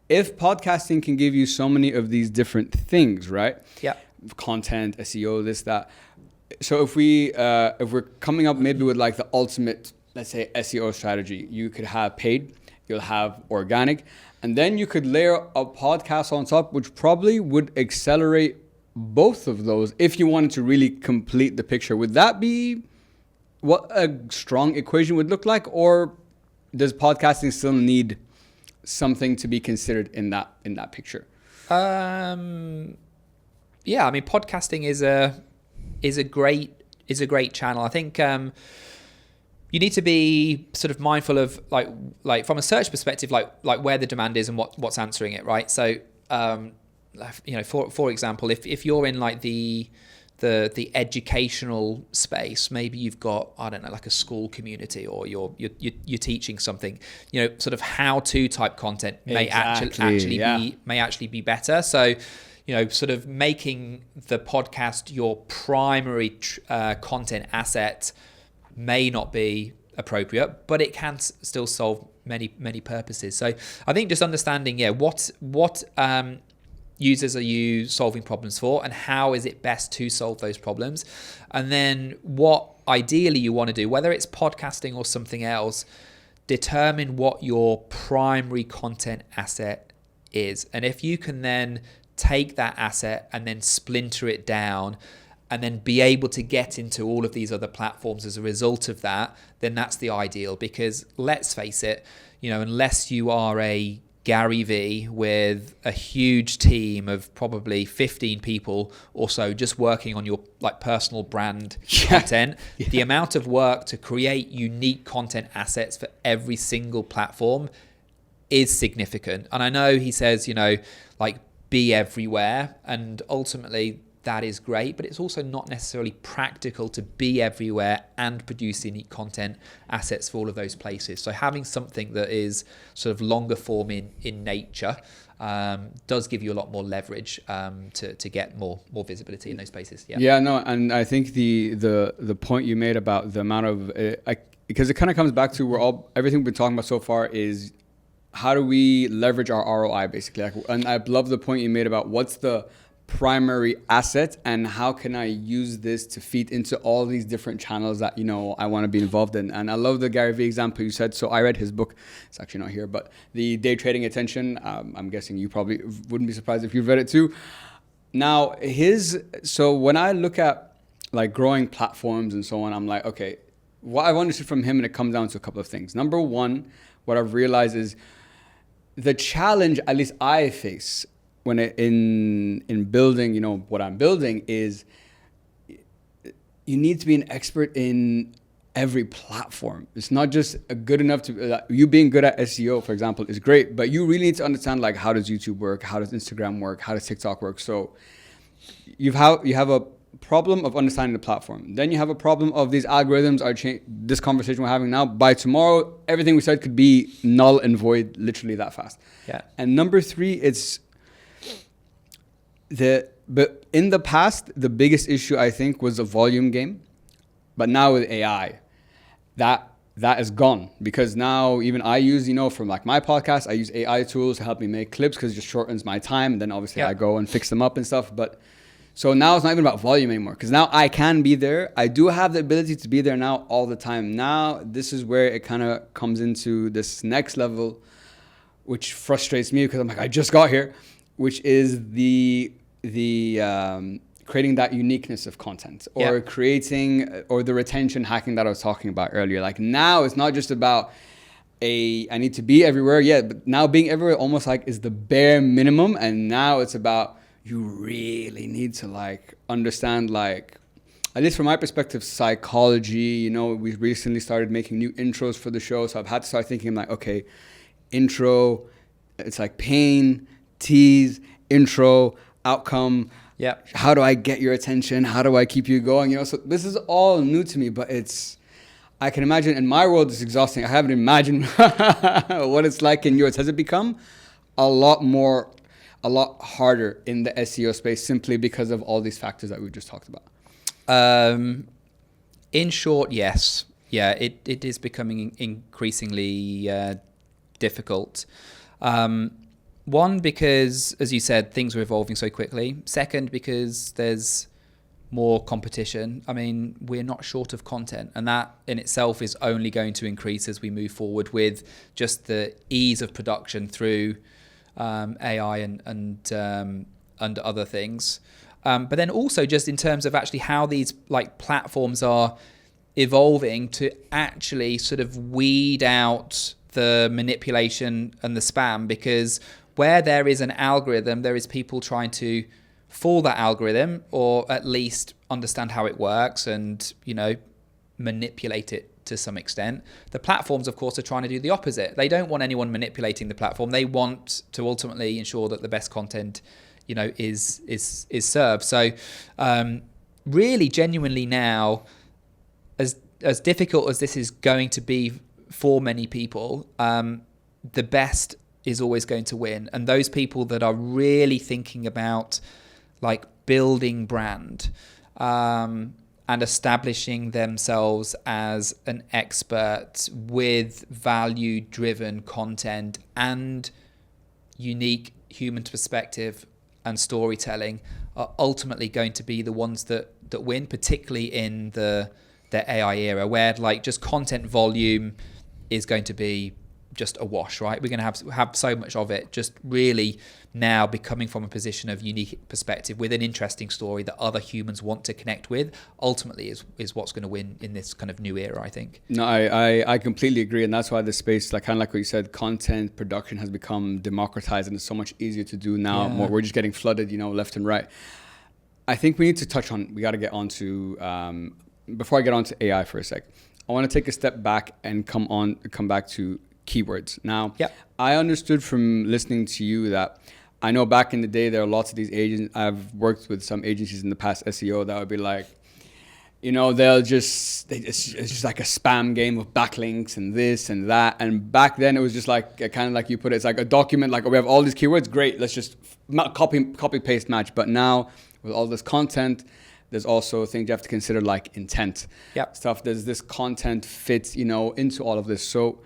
if podcasting can give you so many of these different things, right? Yeah. content, SEO, this, that. So if we're coming up maybe with like the ultimate, let's say, SEO strategy, you could have paid, you'll have organic, and then you could layer a podcast on top, which probably would accelerate both of those if you wanted to really complete the picture. Would that be what a strong equation would look like, or does podcasting still need something to be considered in that picture? Yeah, I mean, podcasting is a great channel. I think you need to be sort of mindful of like from a search perspective, like where the demand is and what's answering it, right? So for example, if you're in like the educational space, maybe you've got, I don't know, like a school community, or you're teaching something, sort of how-to type content may actually be better. So sort of making the podcast your primary content asset may not be appropriate, but it can still solve many purposes. So I think just understanding, what users are you solving problems for, and how is it best to solve those problems, and then what ideally you want to do, whether it's podcasting or something else, determine what your primary content asset is. And if you can then take that asset and then splinter it down and then be able to get into all of these other platforms as a result of that, then that's the ideal. Because let's face it, unless you are a Gary V with a huge team of probably 15 people or so just working on your like personal brand content, the amount of work to create unique content assets for every single platform is significant. And I know he says, like, be everywhere, and ultimately that is great, but it's also not necessarily practical to be everywhere and produce unique content assets for all of those places. So having something that is sort of longer form in nature does give you a lot more leverage to get more visibility in those spaces. And I think the point you made about the amount of because it kind of comes back to everything we've been talking about so far is how do we leverage our ROI, basically. And I love the point you made about what's the primary asset and how can I use this to feed into all these different channels that I want to be involved in. And I love the Gary Vee example you said. So I read his book. It's actually not here, but the Day Trading Attention. I'm guessing you probably wouldn't be surprised if you've read it too. Now so when I look at like growing platforms and so on, I'm like, okay, what I've understood from him, and it comes down to a couple of things. Number one, what I've realized is the challenge, at least I face when in building, what I'm building, is you need to be an expert in every platform. It's not just good enough to you being good at SEO, for example, is great, but you really need to understand like how does YouTube work, how does Instagram work, how does TikTok work. So you have a problem of understanding the platform. Then you have a problem of these algorithms are this conversation we're having now. By tomorrow, everything we said could be null and literally that fast. Yeah. And number three, but in the past, the biggest issue I think was the volume game. But now with AI, that is gone, because now even I use, from like my podcast, I use AI tools to help me make clips because it just shortens my time. And then obviously I go and fix them up and stuff. But so now it's not even about volume anymore, because now I can be there. I do have the ability to be there now all the time. Now this is where it kind of comes into this next level, which frustrates me because I'm like, I just got here, which is the creating that uniqueness of content, or creating, or the retention hacking that I was talking about earlier. Like now it's not just about I need to be everywhere. But now being everywhere almost like is the bare minimum. And now it's about, you really need to like understand, like, at least from my perspective, psychology. We recently started making new intros for the show. So I've had to start thinking like, okay, intro, it's like pain, tease, intro, outcome. Yeah. How do I get your attention? How do I keep you going? So this is all new to me, but I can imagine in my world it's exhausting. I haven't imagined what it's like in yours. Has it become a lot harder in the SEO space simply because of all these factors that we've just talked about? In short, yes. Yeah, it is becoming increasingly difficult. One, because, as you said, things are evolving so quickly. Second, because there's more competition. I mean, we're not short of content, and that in itself is only going to increase as we move forward with just the ease of production through AI and other things. But then also just in terms of actually how these like platforms are evolving to actually sort of weed out the manipulation and the spam, because where there is an algorithm, there is people trying to fool that algorithm, or at least understand how it works and, you know, manipulate it to some extent. The platforms, of course, are trying to do the opposite. They don't want anyone manipulating the platform. They want to ultimately ensure that the best content, you know, is served. So really genuinely now, as difficult as this is going to be for many people, the best is always going to win. And those people that are really thinking about like building brand and establishing themselves as an expert with value-driven content and unique human perspective and storytelling are ultimately going to be the ones that win, particularly in the AI era, where like just content volume is going to be just a wash, right? We're going to have so much of it just really now becoming from a position of unique perspective with an interesting story that other humans want to connect with, ultimately is what's going to win in this kind of new era, I think. No, I completely agree. And that's why the space, like kind of like what you said, content production has become democratized and it's so much easier to do now. Yeah. We're just getting flooded, you know, left and right. I think we need to touch on, we got to get on to, before I get on to AI for a sec, I want to take a step back and come back to keywords. Now, yep. I understood from listening to you that I know back in the day, there are lots of these agents. I've worked with some agencies in the past, SEO, that would be like, you know, it's just like a spam game of backlinks and this and that. And back then it was just like, kind of like you put it, it's like a document, like we have all these keywords, great, let's just copy paste match. But now with all this content, there's also things you have to consider like intent. Yep. Stuff. Does this content fit, you know, into all of this? So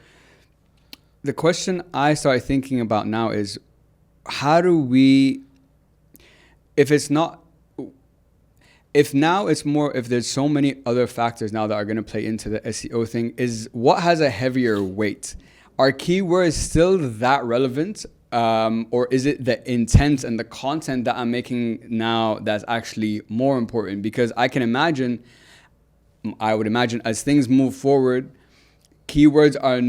the question I started thinking about now is, how do we, if there's so many other factors now that are going to play into the SEO thing, is what has a heavier weight? Are keywords still that relevant? Or is it the intent and the content that I'm making now that's actually more important? Because I would imagine as things move forward, keywords are,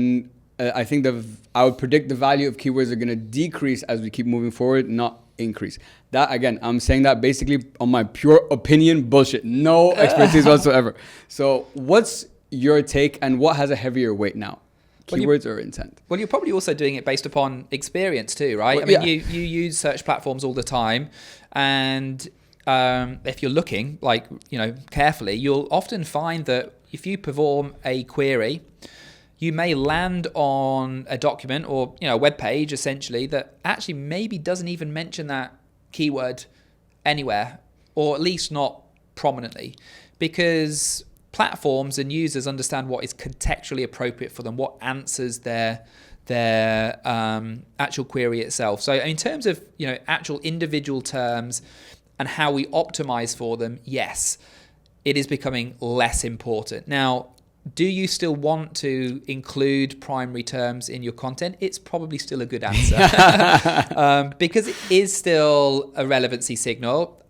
I would predict the value of keywords are going to decrease as we keep moving forward, not increase. That, again, I'm saying that basically on my pure opinion, bullshit, no expertise whatsoever. So what's your take, and what has a heavier weight now? Keywords or intent? Well, you're probably also doing it based upon experience too, right? Well, I mean, you use search platforms all the time, and if you're looking like, you know, carefully, you'll often find that if you perform a query, you may land on a document or, you know, a web page essentially that actually maybe doesn't even mention that keyword anywhere, or at least not prominently, because platforms and users understand what is contextually appropriate for them, what answers their actual query itself. So in terms of, you know, actual individual terms and how we optimize for them, yes, it is becoming less important. Now, do you still want to include primary terms in your content? It's probably still a good answer because it is still a relevancy signal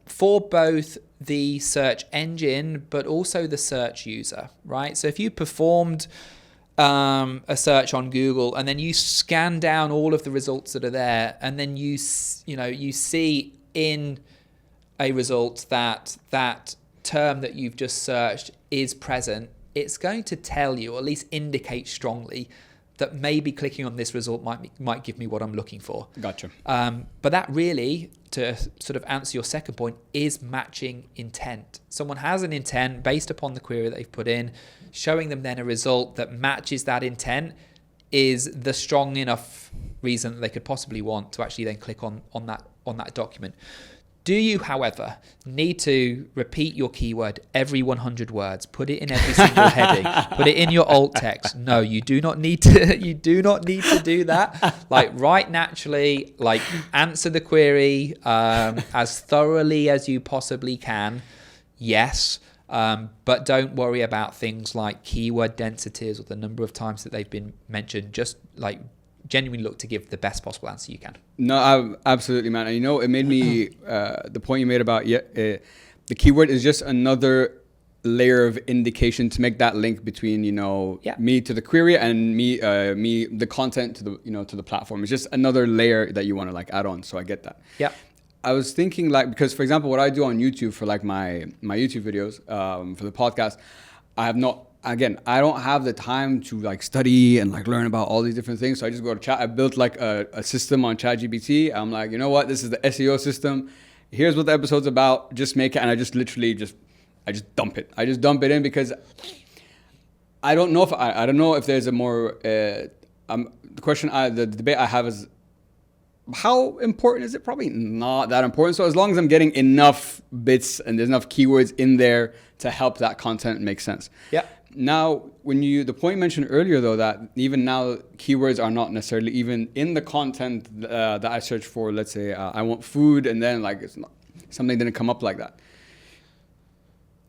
for both the search engine, but also the search user, right? So if you performed a search on Google and then you scan down all of the results that are there, and then you see in a result that term that you've just searched is present, it's going to tell you, or at least indicate strongly, that maybe clicking on this result might give me what I'm looking for. Gotcha. But that really, to sort of answer your second point, is matching intent. Someone has an intent based upon the query that they've put in, showing them then a result that matches that intent is the strong enough reason that they could possibly want to actually then click on that document. Do you, however, need to repeat your keyword every 100 words? Put it in every single heading. Put it in your alt text. No, you do not need to. You do not need to do that. Like, write naturally. Like, answer the query as thoroughly as you possibly can. Yes. But don't worry about things like keyword densities or the number of times that they've been mentioned. Just like genuinely look to give the best possible answer you can. No, absolutely, man. And you know, it made me, the point you made about, the keyword is just another layer of indication to make that link between, you know, me to the query and me, the content to the, you know, to the platform. It's just another layer that you want to like add on. So I get that. Yeah. I was thinking like, because for example, what I do on YouTube for like my YouTube videos, for the podcast, I don't have the time to like study and like learn about all these different things. So I just go to chat. I built like a system on ChatGPT. I'm like, you know what? This is the SEO system. Here's what the episode's about. Just make it. And I just literally I just dump it. I just dump it in because I don't know if there's a more, the debate I have is, how important is it? Probably not that important. So as long as I'm getting enough bits and there's enough keywords in there to help that content make sense. Yeah. Now, the point you mentioned earlier, though, that even now keywords are not necessarily even in the content that I search for. Let's say I want food, and then like something didn't come up like that.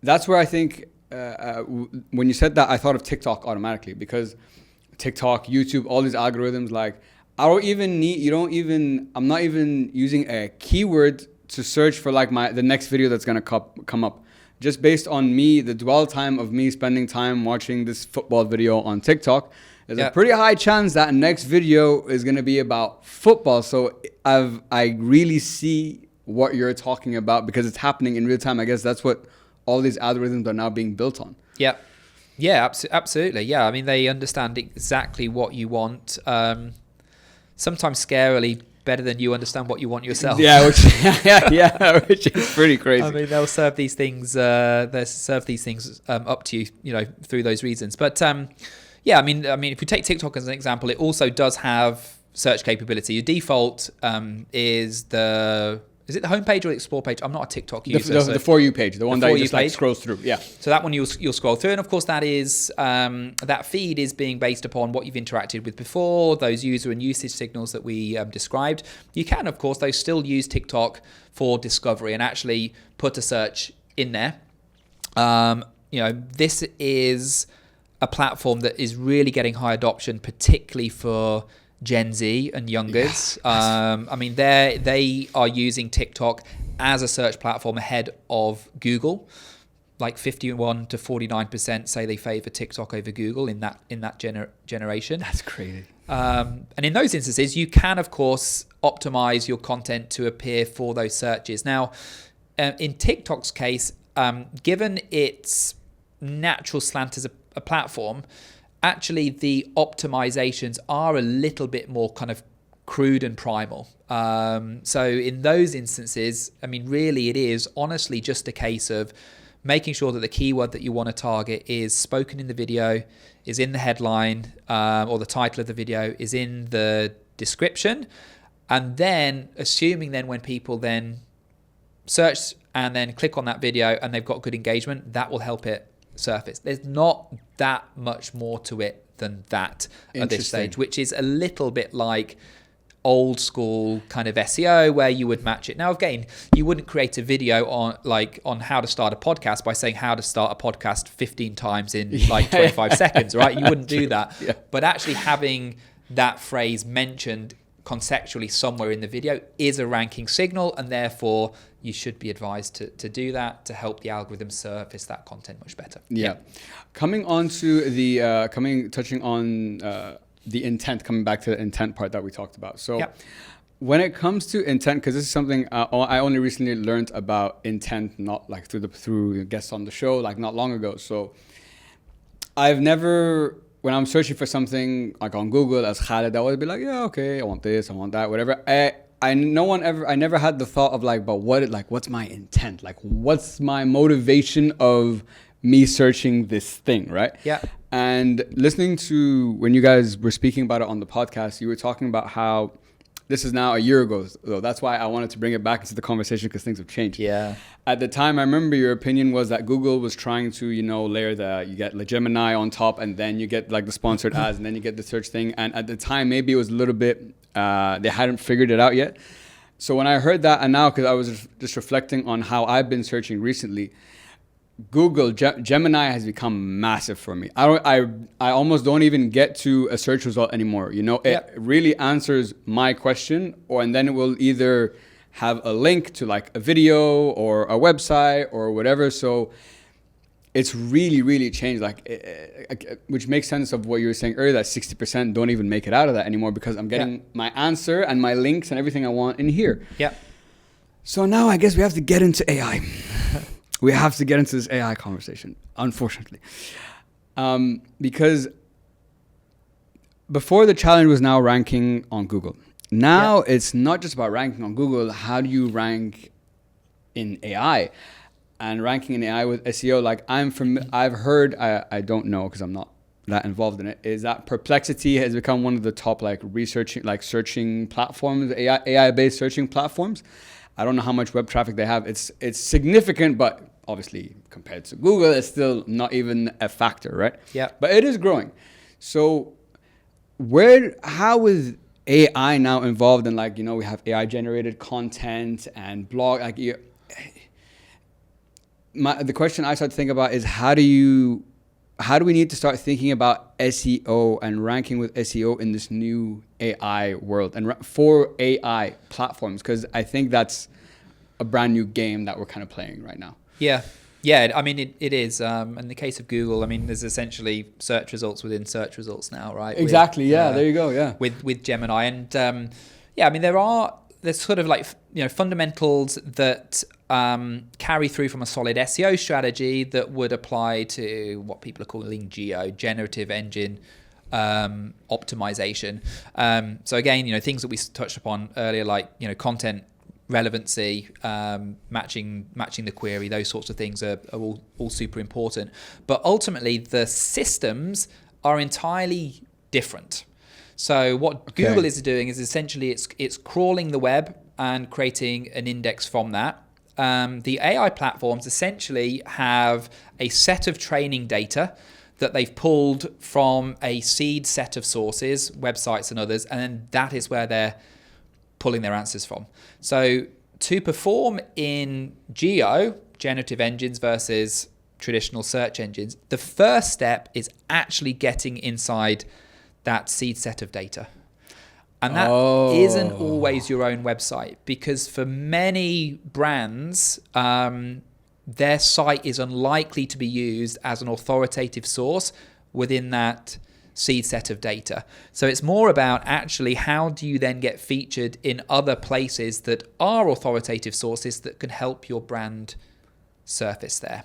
That's where I think when you said that, I thought of TikTok automatically, because TikTok, YouTube, all these algorithms, like I'm not even using a keyword to search for like the next video that's gonna come up. Just based on me, the dwell time of me spending time watching this football video on TikTok, there's a pretty high chance that next video is going to be about football. So I really see what you're talking about because it's happening in real time. I guess that's what all these algorithms are now being built on. Yeah. Yeah, absolutely. Yeah, I mean, they understand exactly what you want. Sometimes scarily better than you understand what you want yourself. Yeah, which is pretty crazy. I mean, they'll serve these things. Up to you, you know, through those reasons. But yeah, I mean, if we take TikTok as an example, it also does have search capability. Your default is it the homepage or the explore page? I'm not a TikTok user. The For You page, the one that you just like scrolls through. Yeah. So that one you'll scroll through, and of course that is that feed is being based upon what you've interacted with before, those user and usage signals that we described. You can, of course, though, still use TikTok for discovery and actually put a search in there. You know, this is a platform that is really getting high adoption, particularly for Gen Z and youngers. Yeah. I mean, they are using TikTok as a search platform ahead of Google. Like 51 to 49% say they favor TikTok over Google in that generation. That's crazy. And in those instances, you can, of course, optimize your content to appear for those searches. Now, in TikTok's case, given its natural slant as a platform, actually the optimizations are a little bit more kind of crude and primal. So in those instances, I mean, really it is honestly just a case of making sure that the keyword that you want to target is spoken in the video, is in the headline, or the title of the video, is in the description, and then assuming then when people then search and then click on that video and they've got good engagement, that will help it surface. There's not that much more to it than that at this stage, which is a little bit like old school kind of SEO where you would match it. Now, again, you wouldn't create a video on how to start a podcast by saying how to start a podcast 15 times in like 25 seconds, right? You wouldn't do that. Yeah. But actually having that phrase mentioned contextually somewhere in the video is a ranking signal, and therefore you should be advised to do that to help the algorithm surface that content much better. Yeah. Coming on to touching on the intent, coming back to the intent part that we talked about. So when it comes to intent, because this is something I only recently learned about intent, not like through guests on the show, like not long ago. So I've never, when I'm searching for something like on Google as Khaled, I would be like, yeah, okay, I want this, I want that, whatever. I never had the thought of like, but what's my intent? Like, what's my motivation of me searching this thing, right? Yeah. And listening to when you guys were speaking about it on the podcast, you were talking about how This is now a year ago, though. That's why I wanted to bring it back into the conversation, because things have changed. Yeah. At the time, I remember your opinion was that Google was trying to, layer you get like Gemini on top, and then you get like the sponsored ads, and then you get the search thing. And at the time, maybe it was a little bit, they hadn't figured it out yet. So when I heard that, and now, because I was just reflecting on how I've been searching recently, Google Gemini has become massive for me. I almost don't even get to a search result anymore. It really answers my question, and then it will either have a link to like a video or a website or whatever. So it's really, really changed. Which makes sense of what you were saying earlier, that 60% don't even make it out of that anymore, because I'm getting my answer and my links and everything I want in here. Yeah. So now I guess we have to get into AI. We have to get into this AI conversation, unfortunately. Because before, the challenge was now ranking on Google. Now it's not just about ranking on Google. How do you rank in AI? And ranking in AI with SEO, I've heard, I don't know because I'm not that involved in it, is that Perplexity has become one of the top searching platforms, AI-based searching platforms. I don't know how much web traffic they have. It's significant, but obviously compared to Google, it's still not even a factor, right? Yeah. But it is growing. So how is AI now involved in we have AI generated content and blog? The question I start to think about is how do we need to start thinking about SEO and ranking with SEO in this new AI world and for AI platforms? Because I think that's a brand new game that we're kind of playing right now. Yeah. Yeah, I mean, it is. In the case of Google, I mean, there's essentially search results within search results now, right? Exactly, there you go, yeah. With Gemini. And I mean, there's sort of fundamentals that carry through from a solid SEO strategy that would apply to what people are calling generative engine optimization. So again, things that we touched upon earlier, content relevancy, matching the query, those sorts of things are all super important. But ultimately, the systems are entirely different. So what Google is doing is essentially it's crawling the web and creating an index from that. The AI platforms essentially have a set of training data that they've pulled from a seed set of sources, websites and others, and then that is where they're pulling their answers from. So to perform in generative engines versus traditional search engines, the first step is actually getting inside that seed set of data. And that isn't always your own website, because for many brands, their site is unlikely to be used as an authoritative source within that seed set of data. So it's more about actually how do you then get featured in other places that are authoritative sources that can help your brand surface there.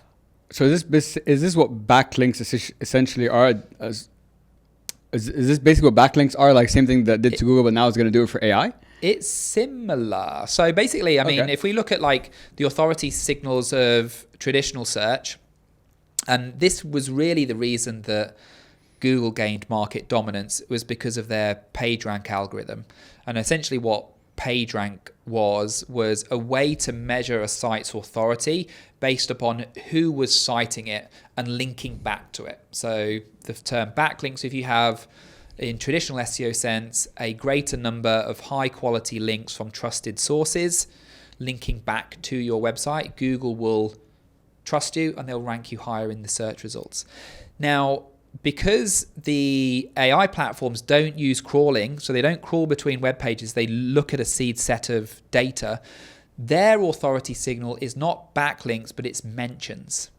So is this what backlinks essentially are? Is this basically what backlinks are? Like same thing that did to Google, but now it's going to do it for AI? It's similar. So basically, I mean, if we look at the authority signals of traditional search, and this was really the reason that Google gained market dominance, was because of their PageRank algorithm. And essentially what PageRank was a way to measure a site's authority based upon who was citing it and linking back to it. So the term backlinks, if you have, in traditional SEO sense, a greater number of high quality links from trusted sources linking back to your website, Google will trust you and they'll rank you higher in the search results. Now, because the AI platforms don't use crawling, so they don't crawl between web pages, they look at a seed set of data, their authority signal is not backlinks, but it's mentions.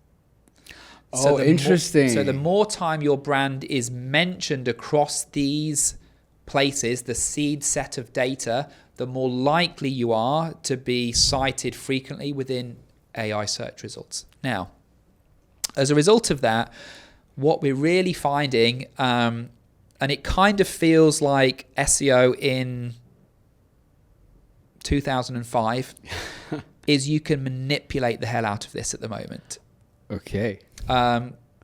So interesting. So the more time your brand is mentioned across these places, the seed set of data, the more likely you are to be cited frequently within AI search results. Now, as a result of that, what we're really finding, and it kind of feels like SEO in 2005, is you can manipulate the hell out of this at the moment. Okay.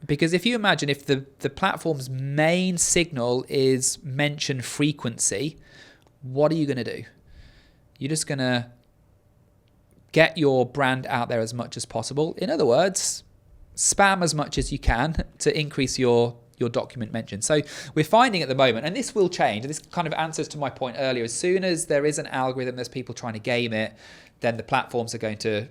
Because if you imagine, if the platform's main signal is mention frequency, what are you going to do? You're just going to get your brand out there as much as possible. In other words, spam as much as you can to increase your document mention. So we're finding at the moment, and this will change, and this kind of answers to my point earlier, as soon as there is an algorithm, there's people trying to game it, then the platforms are going to,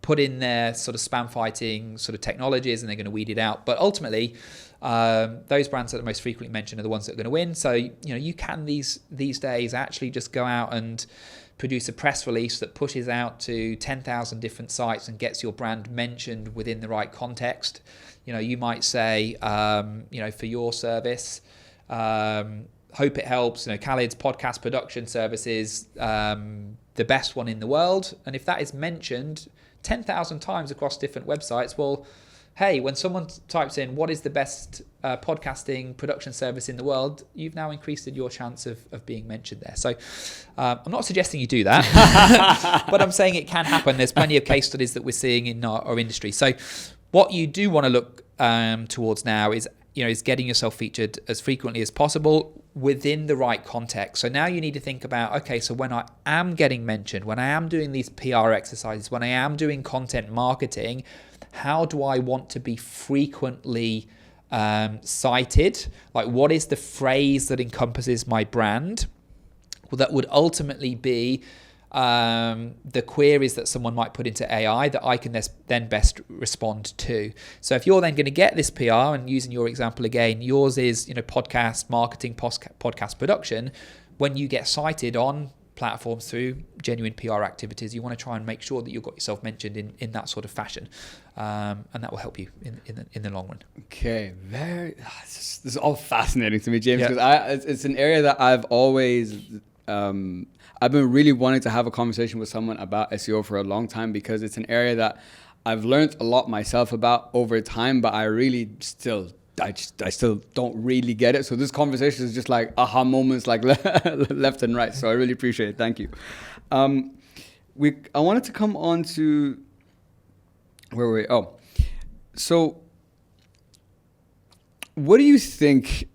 put in their sort of spam fighting sort of technologies, and they're going to weed it out. But ultimately, those brands that are most frequently mentioned are the ones that are going to win. So, you can these days actually just go out and produce a press release that pushes out to 10,000 different sites and gets your brand mentioned within the right context. You might say, for your service, hope it helps, Khalid's podcast production service is the best one in the world. And if that is mentioned 10,000 times across different websites, well, hey, when someone types in what is the best podcasting production service in the world, you've now increased your chance of being mentioned there. So I'm not suggesting you do that, but I'm saying it can happen. There's plenty of case studies that we're seeing in our industry. So what you do want to look towards now is getting yourself featured as frequently as possible within the right context. So now you need to think about, okay, so when I am getting mentioned, when I am doing these PR exercises, when I am doing content marketing, how do I want to be frequently cited? Like, what is the phrase that encompasses my brand? Well, that would ultimately be the queries that someone might put into AI that I can then best respond to. So if you're then going to get this PR, and using your example again, yours is podcast marketing, podcast production. When you get cited on platforms through genuine PR activities, you want to try and make sure that you've got yourself mentioned in that sort of fashion, and that will help you in the long run. Okay, this is all fascinating to me, James, because it's an area that I've always I've been really wanting to have a conversation with someone about SEO for a long time, because it's an area that I've learned a lot myself about over time, but I really I still don't really get it. So this conversation is just like aha moments, like left and right. So I really appreciate it. Thank you. I wanted to come on to where were we? Oh, so what do you think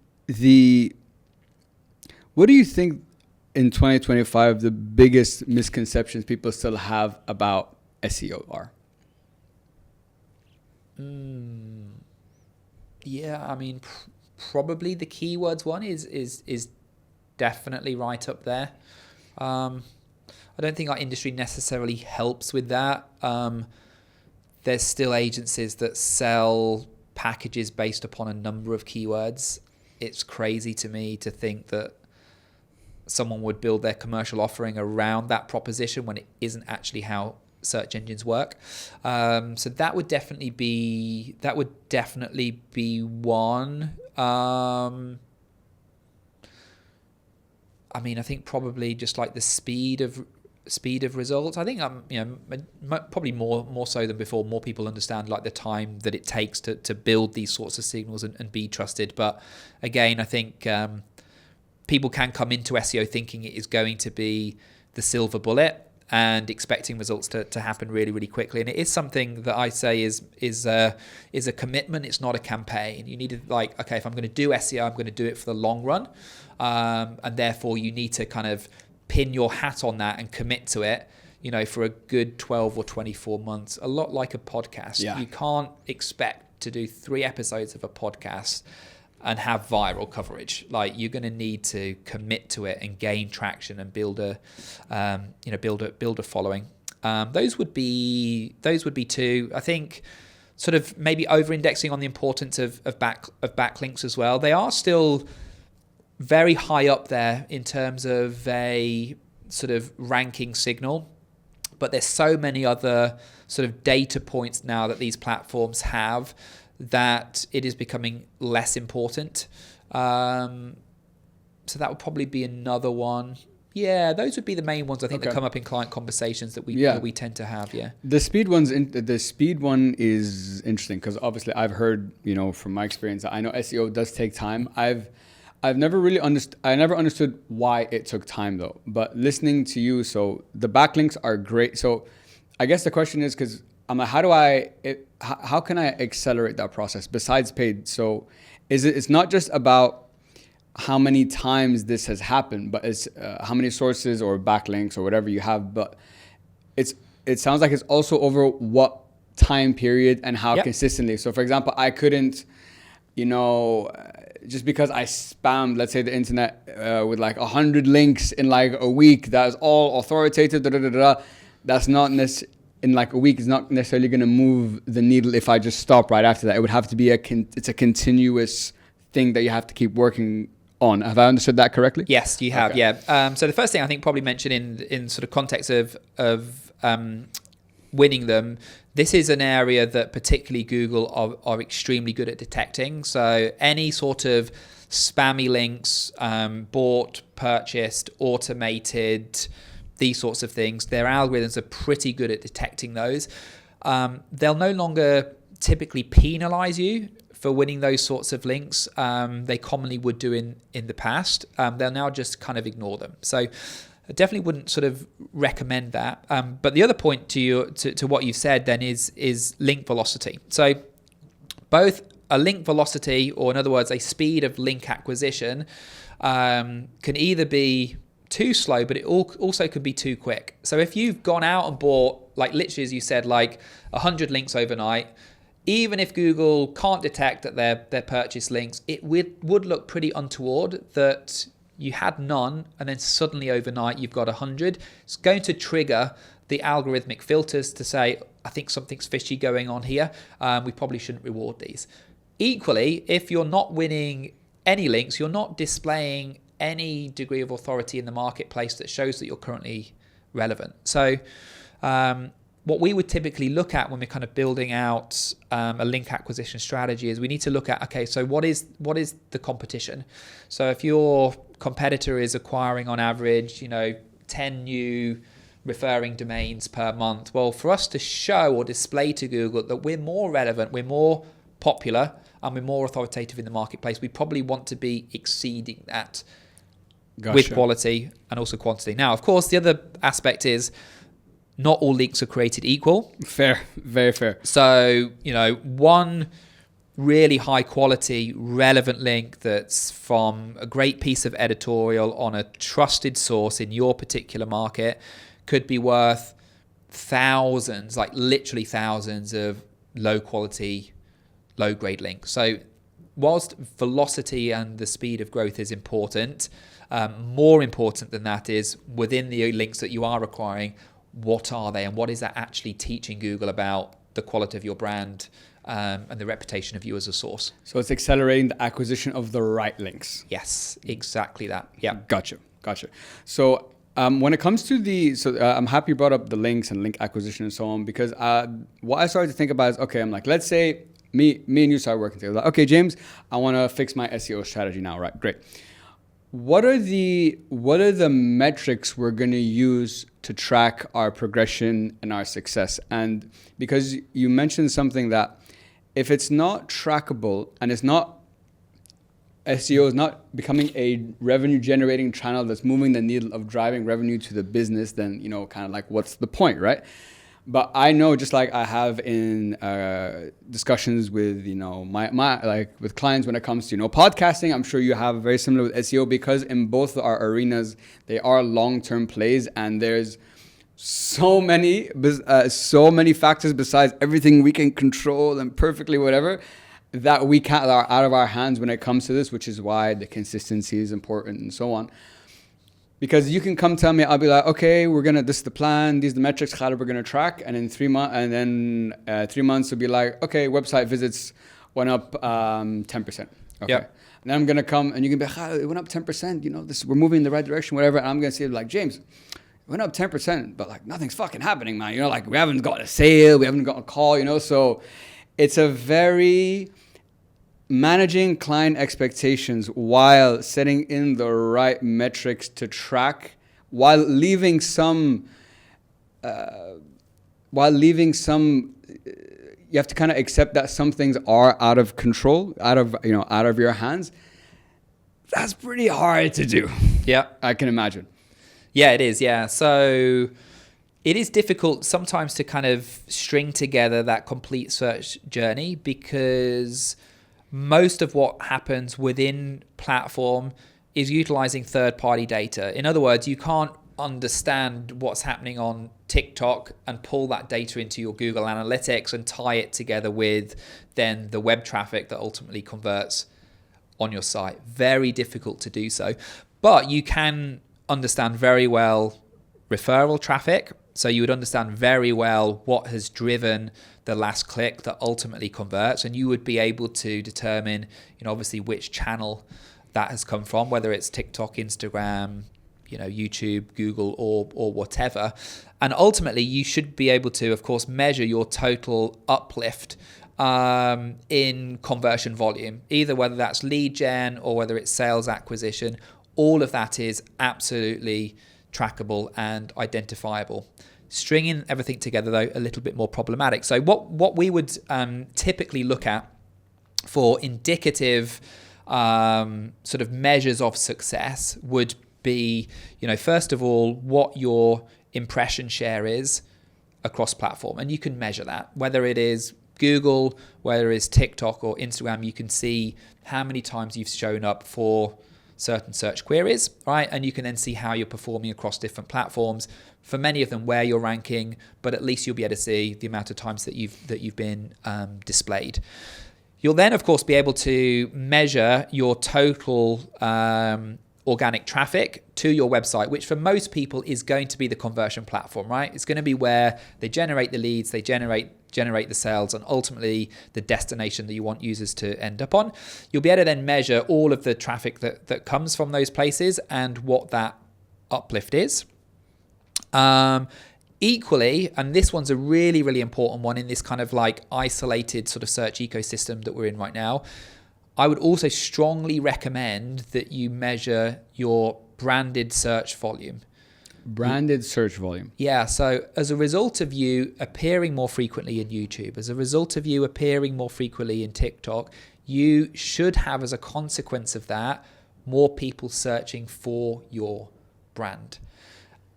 in 2025 the biggest misconceptions people still have about SEO are? Yeah, I mean, probably the keywords one is definitely right up there. I don't think our industry necessarily helps with that. There's still agencies that sell packages based upon a number of keywords. It's crazy to me to think that someone would build their commercial offering around that proposition when it isn't actually how search engines work. So that would definitely be one. I mean, I think probably just like the speed of results. I think probably more so than before, more people understand like the time that it takes to build these sorts of signals and be trusted. But again, I think people can come into SEO thinking it is going to be the silver bullet and expecting results to happen really, really quickly. And it is something that I say is a commitment. It's not a campaign. You need to okay, if I'm going to do SEO, I'm going to do it for the long run. And therefore you need to kind of pin your hat on that and commit to it, for a good 12 or 24 months, a lot like a podcast. Yeah. You can't expect to do 3 episodes of a podcast and have viral coverage. Like, you're going to need to commit to it and gain traction and build a following. Those would be 2. I think sort of maybe over-indexing on the importance of backlinks as well. They are still very high up there in terms of a sort of ranking signal, but there's so many other sort of data points now that these platforms have that it is becoming less important. So that would probably be another one. Yeah, those would be the main ones I think that come up in client conversations that we tend to have. Yeah, the speed one is interesting because obviously I've heard from my experience that I know SEO does take time. I've never really understood why it took time though. But listening to you, so the backlinks are great. So I guess the question is, because I'm like, how can I accelerate that process besides paid? So it's not just about how many times this has happened, but it's how many sources or backlinks or whatever you have. But it sounds like it's also over what time period and how consistently. So for example, I couldn't, just because I spammed, let's say, the internet with like 100 links in like a week, that is all authoritative, that's not necessarily, in like a week, is not necessarily going to move the needle if I just stop right after that. It would have to be it's a continuous thing that you have to keep working on. Have I understood that correctly? Yes, you have. Okay. Yeah. So the first thing I think probably mentioned in sort of context of winning them, this is an area that particularly Google are extremely good at detecting. So any sort of spammy links, bought, purchased, automated, these sorts of things, their algorithms are pretty good at detecting those. They'll no longer typically penalize you for winning those sorts of links. They commonly would do in the past. They'll now just kind of ignore them. So I definitely wouldn't sort of recommend that. But the other point to what you've said then is link velocity. So both a link velocity, or in other words, a speed of link acquisition, can either be too slow, but it also could be too quick. So if you've gone out and bought, like literally as you said, like 100 links overnight, even if Google can't detect that they're purchase links, it would look pretty untoward that you had none and then suddenly overnight you've got 100. It's going to trigger the algorithmic filters to say, I think something's fishy going on here. We probably shouldn't reward these. Equally, if you're not winning any links, you're not displaying any degree of authority in the marketplace that shows that you're currently relevant. So what we would typically look at when we're kind of building out a link acquisition strategy is we need to look at, okay, so what is the competition? So if your competitor is acquiring on average, 10 new referring domains per month, well, for us to show or display to Google that we're more relevant, we're more popular, and we're more authoritative in the marketplace, we probably want to be exceeding that. Gotcha. With quality and also quantity. Now, of course, the other aspect is not all links are created equal. Fair, very fair. So, one really high quality, relevant link that's from a great piece of editorial on a trusted source in your particular market could be worth thousands, like literally thousands of low quality, low grade links. So whilst velocity and the speed of growth is important, more important than that is within the links that you are acquiring, what are they and what is that actually teaching Google about the quality of your brand and the reputation of you as a source? So it's accelerating the acquisition of the right links. Yes, exactly that. Yeah. Gotcha. So when it comes to I'm happy you brought up the links and link acquisition and so on, because what I started to think about is, okay, I'm like, let's say me and you start working together. Like, okay, James, I want to fix my SEO strategy now, right? Great. What are the metrics we're going to use to track our progression and our success? And because you mentioned something that if it's not trackable and it's not, SEO is not becoming a revenue generating channel that's moving the needle of driving revenue to the business, then, kind of like, what's the point, right? But I know, just like I have in discussions with, my with clients when it comes to, podcasting, I'm sure you have very similar with SEO, because in both our arenas, they are long-term plays, and there's so many factors besides everything we can control and perfectly whatever that we can't, are out of our hands when it comes to this, which is why the consistency is important and so on. Because you can come tell me, I'll be like, okay, this is the plan, these are the metrics, how we're gonna track, and in 3 months, and then 3 months will be like, okay, website visits went up 10%. Okay. Yep. And then I'm gonna come and you can be like, it went up 10%, we're moving in the right direction, whatever. And I'm gonna say like, James, it went up 10%, but like nothing's fucking happening, man. Like we haven't got a sale, we haven't got a call, so it's a very managing client expectations while setting in the right metrics to track, while leaving some you have to kind of accept that some things are out of control, out of your hands. That's pretty hard to do. Yeah, I can imagine. Yeah, it is. Yeah. So it is difficult sometimes to kind of string together that complete search journey, because most of what happens within platform is utilizing third-party data. In other words, you can't understand what's happening on TikTok and pull that data into your Google Analytics and tie it together with then the web traffic that ultimately converts on your site. Very difficult to do so. But you can understand very well referral traffic. So you would understand very well what has driven the last click that ultimately converts, and you would be able to determine, obviously which channel that has come from, whether it's TikTok, Instagram, YouTube, Google, or whatever. And ultimately, you should be able to, of course, measure your total uplift in conversion volume, either whether that's lead gen or whether it's sales acquisition. All of that is absolutely trackable and identifiable. Stringing everything together, though, a little bit more problematic. So what we would typically look at for indicative sort of measures of success would be, first of all, what your impression share is across platform. And you can measure that, whether it is Google, whether it's TikTok or Instagram. You can see how many times you've shown up for certain search queries, right? And you can then see how you're performing across different platforms. For many of them, where you're ranking, but at least you'll be able to see the amount of times that you've been displayed. You'll then, of course, be able to measure your total organic traffic to your website, which for most people is going to be the conversion platform, right? It's going to be where they generate the leads, they generate the sales, and ultimately the destination that you want users to end up on. You'll be able to then measure all of the traffic that comes from those places and what that uplift is. Equally, and this one's a really, really important one in this kind of like isolated sort of search ecosystem that we're in right now, I would also strongly recommend that you measure your branded search volume. Branded search volume. Yeah, so as a result of you appearing more frequently in YouTube, as a result of you appearing more frequently in TikTok, you should have, as a consequence of that, more people searching for your brand.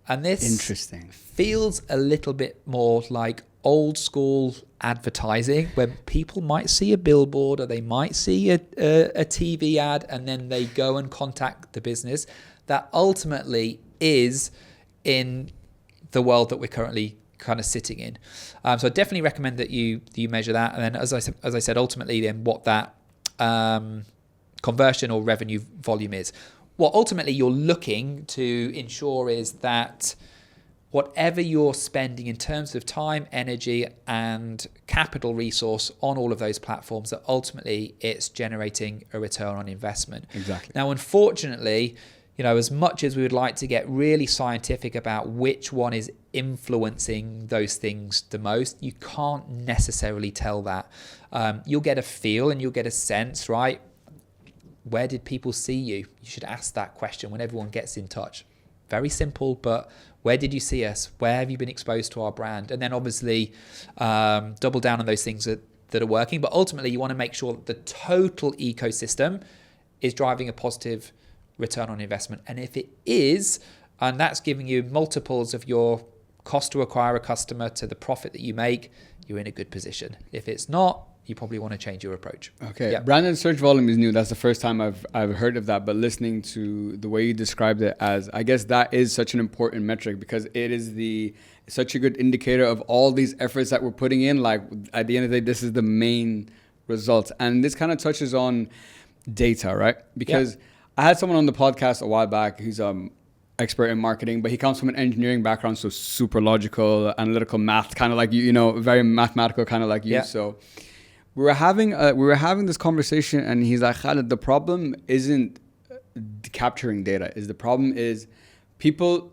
And this interesting feels a little bit more like old school advertising, where people might see a billboard or they might see a TV ad and then they go and contact the business. That ultimately is in the world that we're currently kind of sitting in. So I definitely recommend that you measure that. And then as I said, ultimately then what that conversion or revenue volume is. What ultimately you're looking to ensure is that whatever you're spending in terms of time, energy, and capital resource on all of those platforms, that ultimately it's generating a return on investment. Exactly. Now, unfortunately, as much as we would like to get really scientific about which one is influencing those things the most, you can't necessarily tell that. You'll get a feel and you'll get a sense, right? Where did people see you? You should ask that question when everyone gets in touch. Very simple, but where did you see us? Where have you been exposed to our brand? And then obviously double down on those things that are working. But ultimately, you want to make sure that the total ecosystem is driving a positive return on investment. And if it is, and that's giving you multiples of your cost to acquire a customer to the profit that you make, you're in a good position. If it's not, you probably want to change your approach. Okay. Yeah. Branded search volume is new. That's the first time I've heard of that. But listening to the way you described it, as I guess that is such an important metric, because it is such a good indicator of all these efforts that we're putting in. Like at the end of the day, this is the main results. And this kind of touches on data, right? Because I had someone on the podcast a while back who's expert in marketing, but he comes from an engineering background, so super logical, analytical math, kind of like you, very mathematical, kind of like you. So we were having this conversation, and he's like, Khaled, the problem isn't capturing data. The problem is people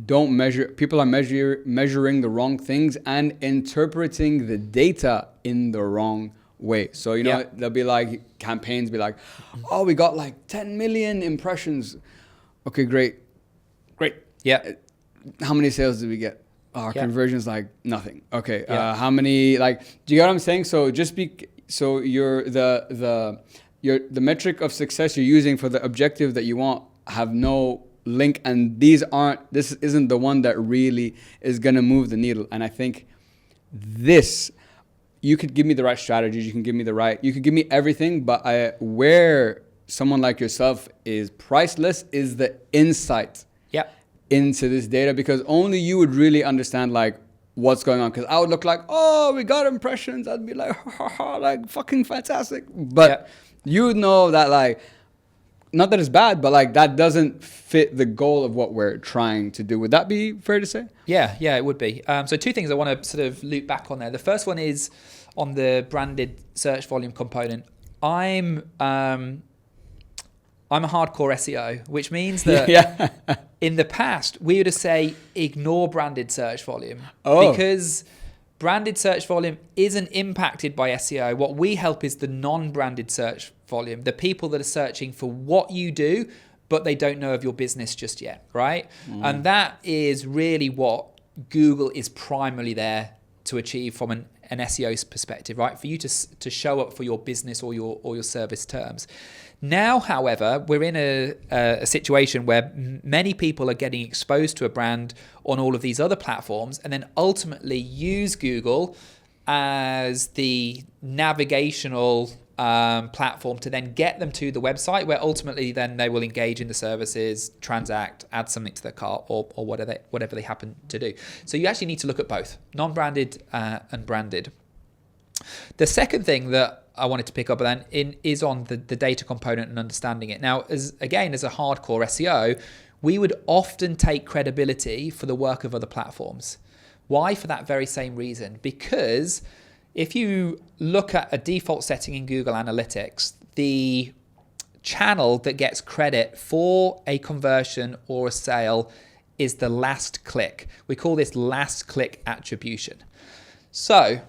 don't measure. People are measuring the wrong things and interpreting the data in the wrong way. So there'll be like campaigns be like, oh, we got like 10 million impressions. Okay, great. Yeah. How many sales did we get? Our conversion's like nothing. Okay. How many, do you get what I'm saying? So you're the metric of success you're using for the objective that you want have no link, and this isn't the one that really is going to move the needle. And I think this you could give me the right strategies, you could give me everything, but where someone like yourself is priceless is the insight into this data, because only you would really understand like what's going on. Because I would look like, oh, we got impressions. I'd be like, ha, ha, ha, like fucking fantastic. But you would know that like, not that it's bad, but like that doesn't fit the goal of what we're trying to do. Would that be fair to say? Yeah, it would be. So two things I want to sort of loop back on there. The first one is on the branded search volume component. I'm a hardcore SEO, which means that in the past, we would have say ignore branded search volume because branded search volume isn't impacted by SEO. What we help is the non-branded search volume, the people that are searching for what you do, but they don't know of your business just yet, right? And that is really what Google is primarily there to achieve from an SEO's perspective, right? For you to show up for your business or your service terms. Now, however, we're in a situation where many people are getting exposed to a brand on all of these other platforms and then ultimately use Google as the navigational platform to then get them to the website, where ultimately then they will engage in the services, transact, add something to their cart, or whatever they happen to do. So you actually need to look at both non-branded and branded. The second thing that I wanted to pick up then is on the data component and understanding it. Now, as a hardcore SEO, we would often take credibility for the work of other platforms. Why? For that very same reason. Because if you look at a default setting in Google Analytics, the channel that gets credit for a conversion or a sale is the last click. We call this last click attribution. So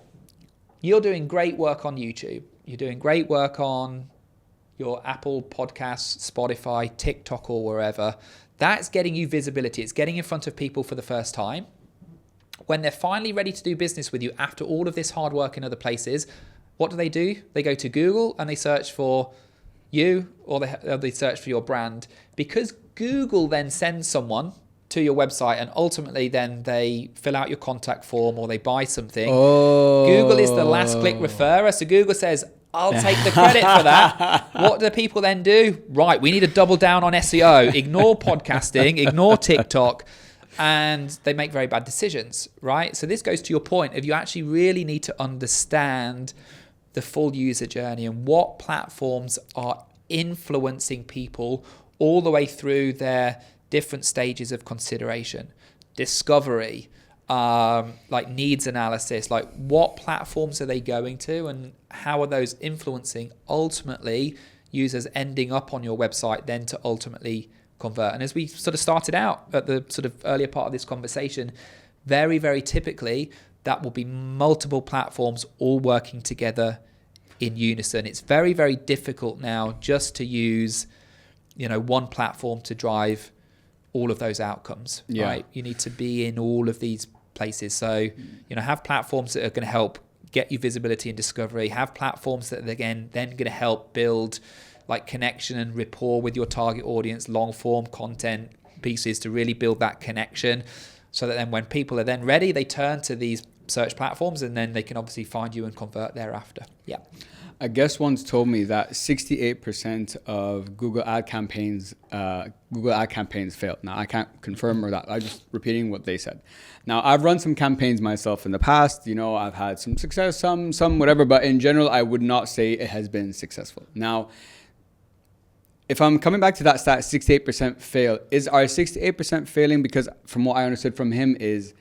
you're doing great work on YouTube. You're doing great work on your Apple Podcasts, Spotify, TikTok, or wherever. That's getting you visibility. It's getting in front of people for the first time. When they're finally ready to do business with you after all of this hard work in other places, what do? They go to Google and they search for you, or they search for your brand. Because Google then sends someone to your website and ultimately then they fill out your contact form or they buy something. Google is the last click referrer. So Google says, I'll take the credit for that. What do people then do? Right, we need to double down on SEO. Ignore podcasting, ignore TikTok, and they make very bad decisions, right? So this goes to your point of you actually really need to understand the full user journey and what platforms are influencing people all the way through their different stages of consideration, discovery, like needs analysis, like what platforms are they going to and how are those influencing ultimately users ending up on your website then to ultimately convert. And as we sort of started out at the sort of earlier part of this conversation, very, very typically that will be multiple platforms all working together in unison. It's very, very difficult now just to use, one platform to drive all of those outcomes, right? You need to be in all of these places. So, have platforms that are going to help get you visibility and discovery, have platforms that again, then going to help build like connection and rapport with your target audience, long form content pieces to really build that connection so that then when people are then ready, they turn to these search platforms and then they can obviously find you and convert thereafter. Yeah. A guest once told me that 68% of Google ad campaigns fail. Now, I can't confirm or that. I'm just repeating what they said. Now, I've run some campaigns myself in the past. I've had some success, some whatever. But in general, I would not say it has been successful. Now, if I'm coming back to that stat, 68% fail. Is our 68% failing because from what I understood from him is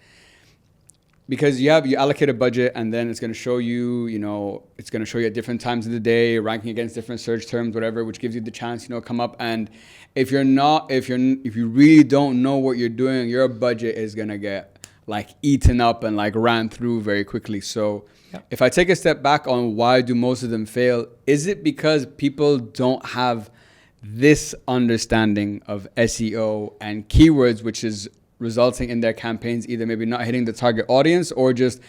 because you allocate a budget and then it's going to show you, it's going to show you at different times of the day, ranking against different search terms, whatever, which gives you the chance, come up. And if you really don't know what you're doing, your budget is going to get like eaten up and like ran through very quickly. So if I take a step back on why do most of them fail, is it because people don't have this understanding of SEO and keywords, which is resulting in their campaigns either maybe not hitting the target audience or just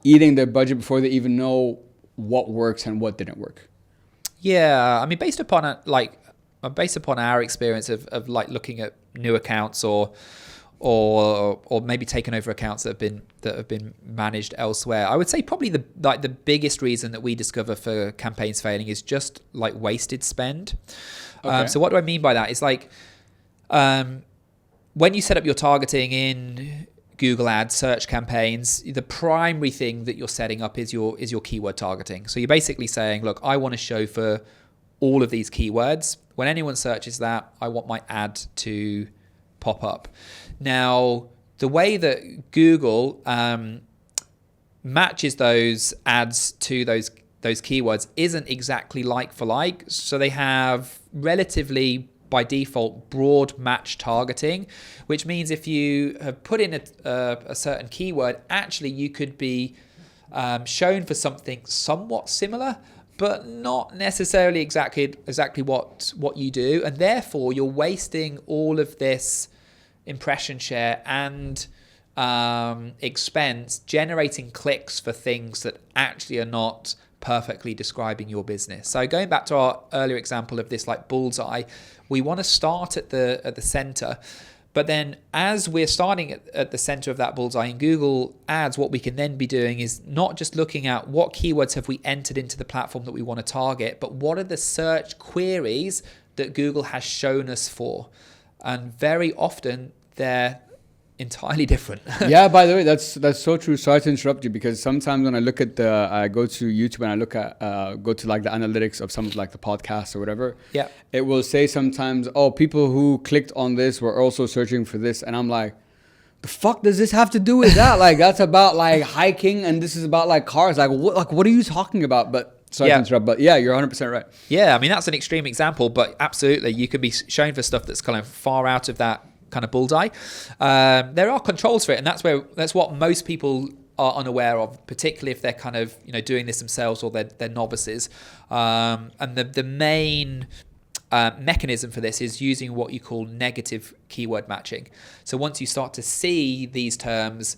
eating their budget before they even know what works and what didn't work? Yeah, I mean, based upon our experience of like looking at new accounts or or maybe taken over accounts that have been managed elsewhere. I would say probably the biggest reason that we discover for campaigns failing is just like wasted spend. Okay. So what do I mean by that? It's like when you set up your targeting in Google Ads search campaigns, the primary thing that you're setting up is your keyword targeting. So you're basically saying, look, I want to show for all of these keywords. When anyone searches that, I want my ad to pop up. Now, the way that Google matches those ads to those keywords isn't exactly like for like. So they have relatively, by default, broad match targeting, which means if you have put in a certain keyword, actually you could be shown for something somewhat similar, but not necessarily exactly what you do. And therefore, you're wasting all of this impression share and expense generating clicks for things that actually are not perfectly describing your business. So going back to our earlier example of this like bullseye, we want to start at the center, but then as we're starting at the center of that bullseye in Google Ads, what we can then be doing is not just looking at what keywords have we entered into the platform that we want to target, but what are the search queries that Google has shown us for. And very often they're entirely different. Yeah, by the way, that's so true. Sorry to interrupt you, because sometimes when I look at I go to YouTube and I look at go to like the analytics of some of like the podcasts or whatever. Yeah, it will say sometimes, oh, people who clicked on this were also searching for this, and I'm like, the fuck does this have to do with that? Like, that's about like hiking, and this is about like cars. Like, what are you talking about? But sorry to interrupt, but yeah, you're 100% right. Yeah, I mean that's an extreme example, but absolutely, you could be shown for stuff that's kind of far out of that kind of bullseye. There are controls for it, and that's what most people are unaware of, particularly if they're kind of doing this themselves or they're novices. And the main mechanism for this is using what you call negative keyword matching. So once you start to see these terms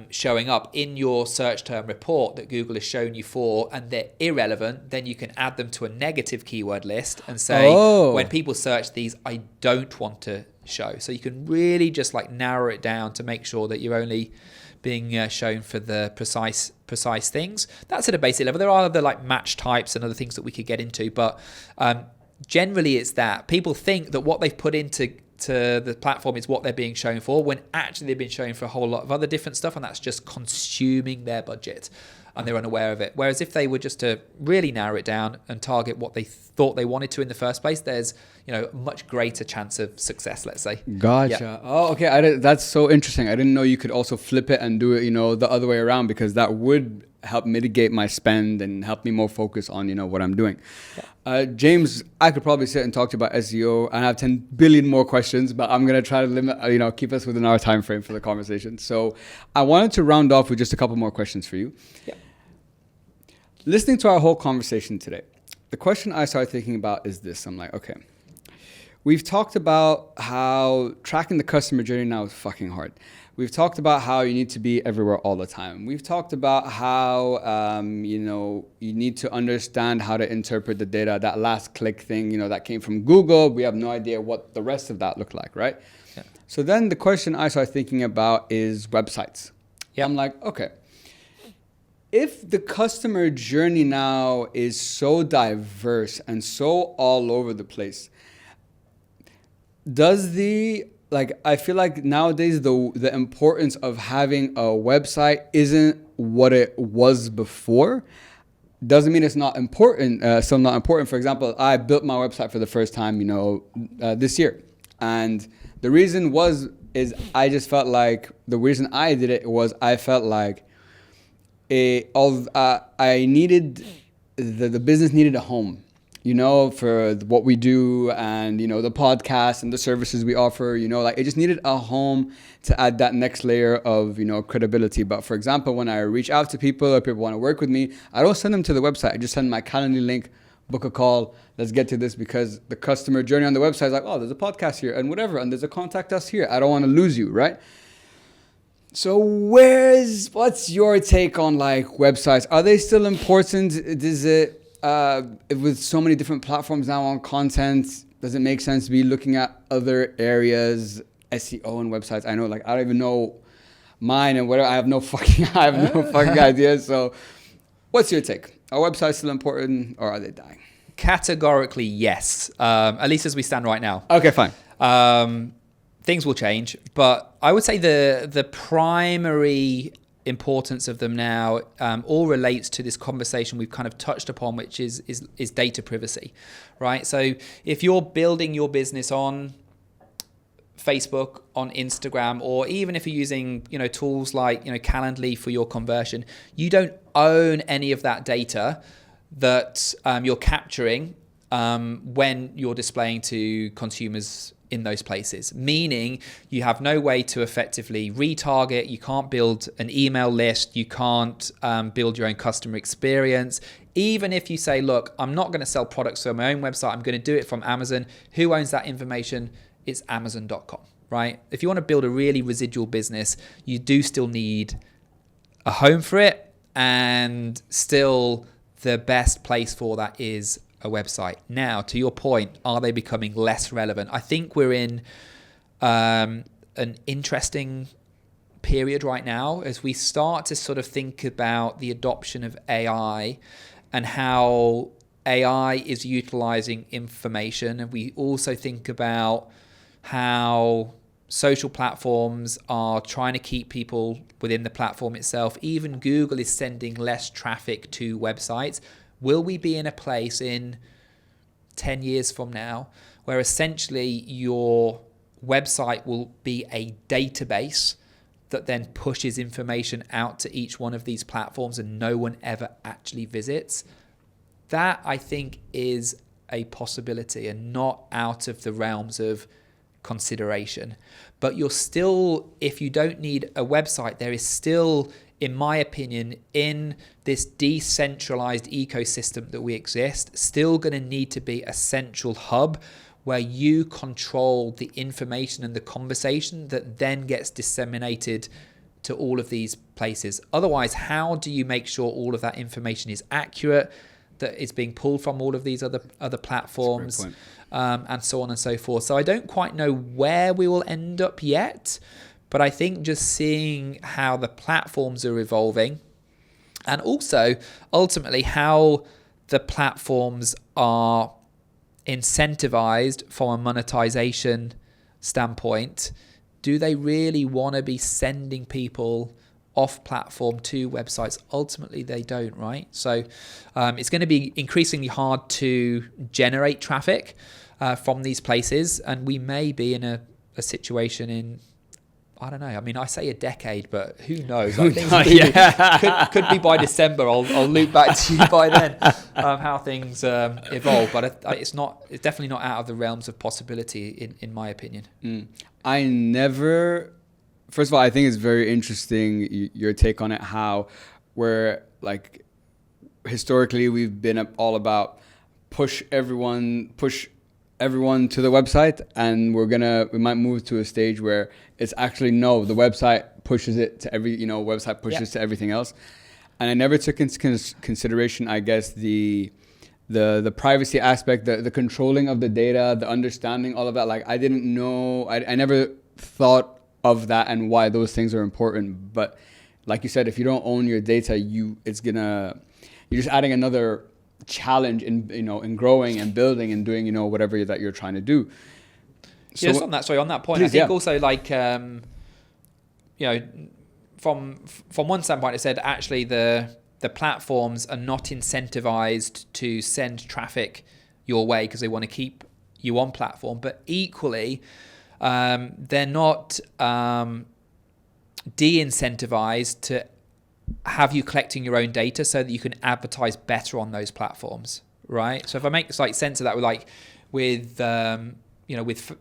showing up in your search term report that Google has shown you for, and they're irrelevant, then you can add them to a negative keyword list and say, when people search these, I don't want to show. So you can really just like narrow it down to make sure that you're only being shown for the precise things. That's at a basic level. There are other like match types and other things that we could get into, but generally it's that people think that what they've put into the platform is what they're being shown for, when actually they've been shown for a whole lot of other different stuff, and that's just consuming their budget and they're unaware of it. Whereas if they were just to really narrow it down and target what they thought they wanted to in the first place, there's a much greater chance of success, let's say. Gotcha. Yeah. Oh, okay. That's so interesting. I didn't know you could also flip it and do it, the other way around, because that would help mitigate my spend and help me more focus on, what I'm doing. Yeah. James, I could probably sit and talk to you about SEO. I have 10 billion more questions, but I'm going to try to limit, keep us within our time frame for the conversation. So I wanted to round off with just a couple more questions for you. Yeah. Listening to our whole conversation today, the question I started thinking about is this. I'm like, okay, we've talked about how tracking the customer journey now is fucking hard. We've talked about how you need to be everywhere all the time. We've talked about how, you need to understand how to interpret the data, that last click thing, that came from Google. We have no idea what the rest of that looked like, right? Yeah. So then the question I started thinking about is websites. Yeah. I'm like, okay, if the customer journey now is so diverse and so all over the place, I feel like nowadays the importance of having a website isn't what it was before. Doesn't mean it's not important, still not important. For example, I built my website for the first time, this year. And the reason is I just felt like, the reason I did it was I felt like I needed, the business needed a home. For what we do and, the podcast and the services we offer, it just needed a home to add that next layer of, credibility. But for example, when I reach out to people or people want to work with me, I don't send them to the website. I just send my Calendly link, book a call, let's get to this, because the customer journey on the website is like, oh, there's a podcast here and whatever, and there's a contact us here. I don't want to lose you, right? So what's your take on like websites? Are they still important? Is it, with so many different platforms now on content, does it make sense to be looking at other areas? SEO and websites. I know, like, I don't even know mine and whatever. I have no fucking idea. So what's your take? Are websites still important, or are they dying? Categorically, yes. At least as we stand right now. Okay, fine. Things will change, but I would say the primary importance of them now all relates to this conversation we've kind of touched upon, which is data privacy, right? So if you're building your business on Facebook, on Instagram, or even if you're using, tools like, Calendly for your conversion, you don't own any of that data that you're capturing when you're displaying to consumers in those places, meaning you have no way to effectively retarget. You can't build an email list. You can't build your own customer experience. Even if you say, look, I'm not going to sell products on my own website, I'm going to do it from Amazon. Who owns that information? It's Amazon.com, right? If you want to build a really residual business, you do still need a home for it, and still the best place for that is a website. Now, to your point, are they becoming less relevant? I think we're in an interesting period right now as we start to sort of think about the adoption of AI and how AI is utilizing information. And we also think about how social platforms are trying to keep people within the platform itself. Even Google is sending less traffic to websites. Will we be in a place in 10 years from now where essentially your website will be a database that then pushes information out to each one of these platforms and no one ever actually visits? That, I think, is a possibility and not out of the realms of consideration. But you're still, if you don't need a website, there is still, in my opinion, in this decentralized ecosystem that we exist, still going to need to be a central hub where you control the information and the conversation that then gets disseminated to all of these places. Otherwise, how do you make sure all of that information is accurate, that is being pulled from all of these other platforms, and so on and so forth? So I don't quite know where we will end up yet, but I think just seeing how the platforms are evolving, and also ultimately how the platforms are incentivized from a monetization standpoint. Do they really want to be sending people off platform to websites? Ultimately they don't, right? So it's going to be increasingly hard to generate traffic from these places, and we may be in a situation in, I don't know, I mean, I say a decade, but who knows? Like, could be by December. I'll loop back to you by then how things evolve. But it's definitely not out of the realms of possibility, in my opinion. First of all, I think it's very interesting, your take on it, how we're like, historically, we've been all about push everyone to the website, and we might move to a stage where it's actually, no, the website pushes it to to everything else. And I never took into consideration, I guess, the privacy aspect, the controlling of the data, the understanding, all of that. Like, I didn't know, I never thought of that and why those things are important. But like you said, if you don't own your data, you're just adding another challenge in growing and building and doing whatever that you're trying to do. So yes, on that point, please, I think also, like, from one standpoint, I said actually the platforms are not incentivized to send traffic your way because they want to keep you on platform, but equally they're not de-incentivized to have you collecting your own data so that you can advertise better on those platforms, right? So if I make like sense of that, with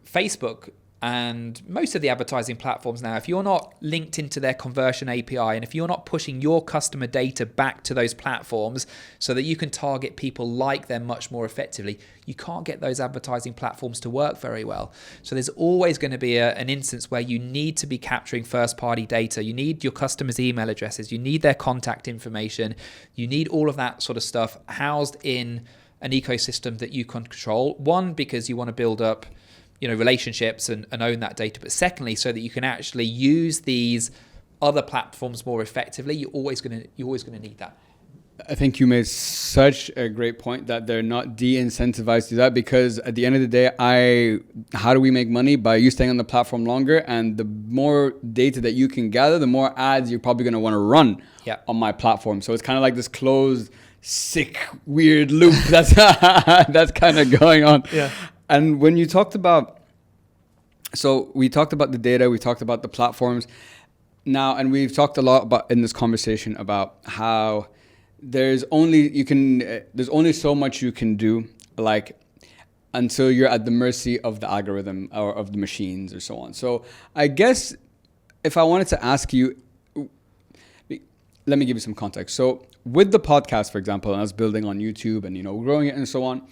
Facebook and most of the advertising platforms now, if you're not linked into their conversion API, and if you're not pushing your customer data back to those platforms so that you can target people like them much more effectively, you can't get those advertising platforms to work very well. So there's always going to be an instance where you need to be capturing first-party data. You need your customers' email addresses. You need their contact information. You need all of that sort of stuff housed in an ecosystem that you can control. One, because you want to build up relationships and own that data. But secondly, so that you can actually use these other platforms more effectively, you're always going to need that. I think you made such a great point that they're not de-incentivized to do that, because at the end of the day, how do we make money? By you staying on the platform longer, and the more data that you can gather, the more ads you're probably going to want to run on my platform. So it's kind of like this closed, sick, weird loop that's kind of going on. Yeah. And when you talked about, so we talked about the data, we talked about the platforms now, and we've talked a lot about in this conversation about how there's only so much you can do, like, until you're at the mercy of the algorithm or of the machines or so on. So I guess if I wanted to ask you, let me give you some context. So with the podcast, for example, and I was building on YouTube and, growing it and so on,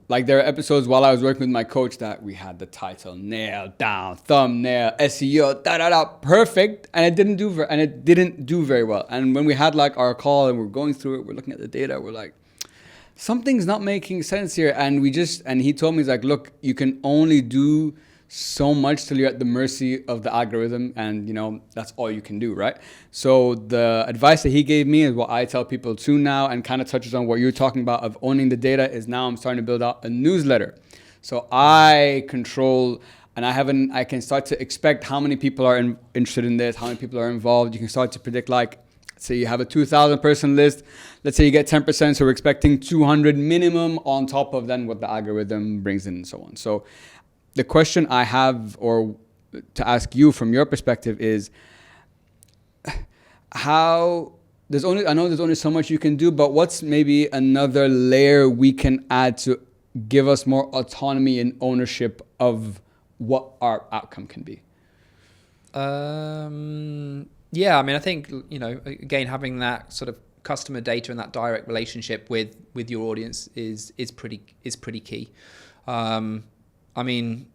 like there are episodes while I was working with my coach that we had the title nailed down, thumbnail, SEO, perfect, and it didn't do very well. And when we had like our call and we're going through it, we're looking at the data, we're like, something's not making sense here. And he told me, he's like, look, you can only do so much till you're at the mercy of the algorithm, and that's all you can do, right? So the advice that he gave me is what I tell people too now, and kind of touches on what you're talking about of owning the data, is now I'm starting to build out a newsletter. So I control, and I can start to expect how many people are interested in this, how many people are involved. You can start to predict, like, say you have a 2,000 person list, let's say you get 10%, so we're expecting 200 minimum on top of then what the algorithm brings in and so on. So the question I have, or to ask you from your perspective, is I know there's only so much you can do, but what's maybe another layer we can add to give us more autonomy and ownership of what our outcome can be? Yeah, I mean, I think, again, having that sort of customer data and that direct relationship with your audience is pretty key. I mean,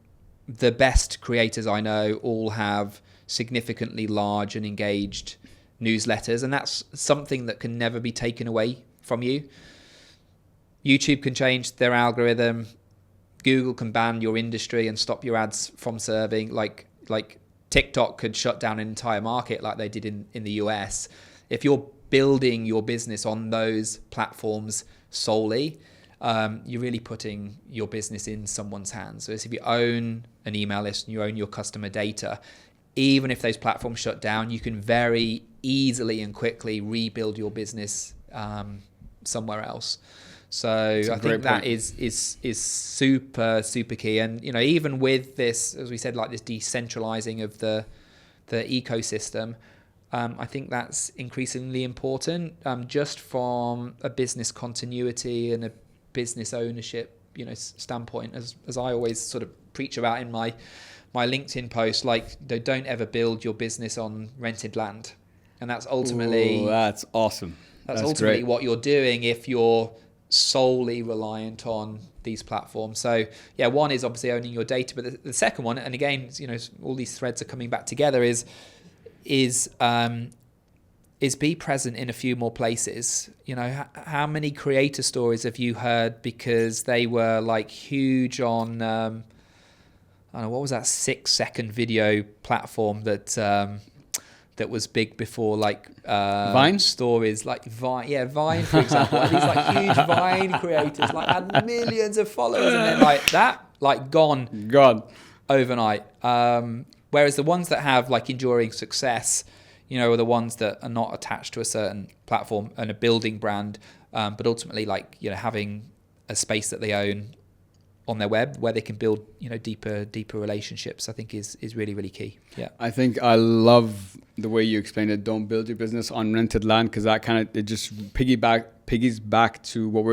the best creators I know all have significantly large and engaged newsletters, and that's something that can never be taken away from you. YouTube can change their algorithm. Google can ban your industry and stop your ads from serving. Like TikTok could shut down an entire market like they did in the US. If you're building your business on those platforms solely, you're really putting your business in someone's hands. So if you own an email list and you own your customer data, even if those platforms shut down, you can very easily and quickly rebuild your business somewhere else. So I think that is super, super key. And, even with this, as we said, like this decentralizing of the ecosystem, I think that's increasingly important, just from a business continuity and a business ownership, standpoint, as I always sort of preach about in my LinkedIn post, like, don't ever build your business on rented land. And that's ultimately... Ooh, that's awesome. That's ultimately great. What you're doing if you're solely reliant on these platforms. So yeah, one is obviously owning your data, but the second one, and again, all these threads are coming back together, is be present in a few more places. How many creator stories have you heard because they were like huge on I don't know, what was that 6-second video platform that was big before, like Vine stories, like Vine, for example. These like huge Vine creators like had millions of followers, and then gone overnight. Whereas the ones that have like enduring success, are the ones that are not attached to a certain platform and a building brand, but ultimately having a space that they own on their web where they can build deeper relationships, I think is really, really key. Yeah, I think I love the way you explained it. Don't build your business on rented land, because that it just piggies back to what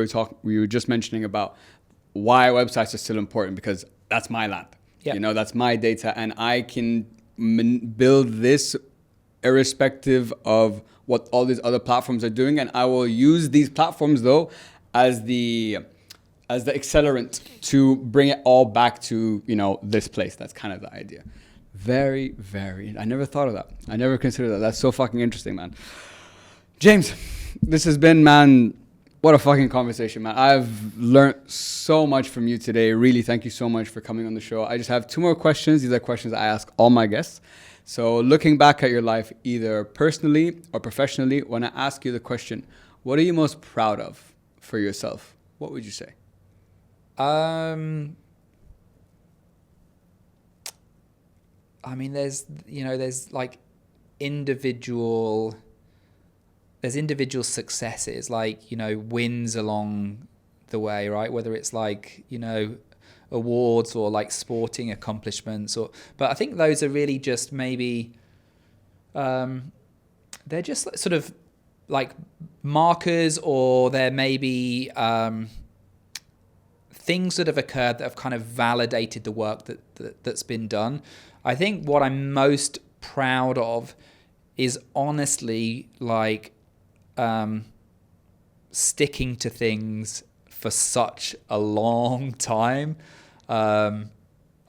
we were just mentioning about why websites are still important, because that's my land. Yeah. That's my data, and I can build this irrespective of what all these other platforms are doing, and I will use these platforms though as the accelerant to bring it all back to this place. That's kind of the idea. Very, very. I never thought of that. I never considered that. That's so fucking interesting, man. James, this has been, man, What a fucking conversation, man. I've learned so much from you today. Really, thank you so much for coming on the show. I just have 2 more questions. These are questions I ask all my guests. So looking back at your life, either personally or professionally, when I ask you the question, what are you most proud of for yourself? What would you say? I mean, there's like individual successes, like, wins along the way, right? Whether it's like, awards or like sporting accomplishments, but I think those are really just maybe, they're just sort of like markers, or they're maybe things that have occurred that have kind of validated the work that's been done. I think what I'm most proud of is honestly like sticking to things for such a long time. I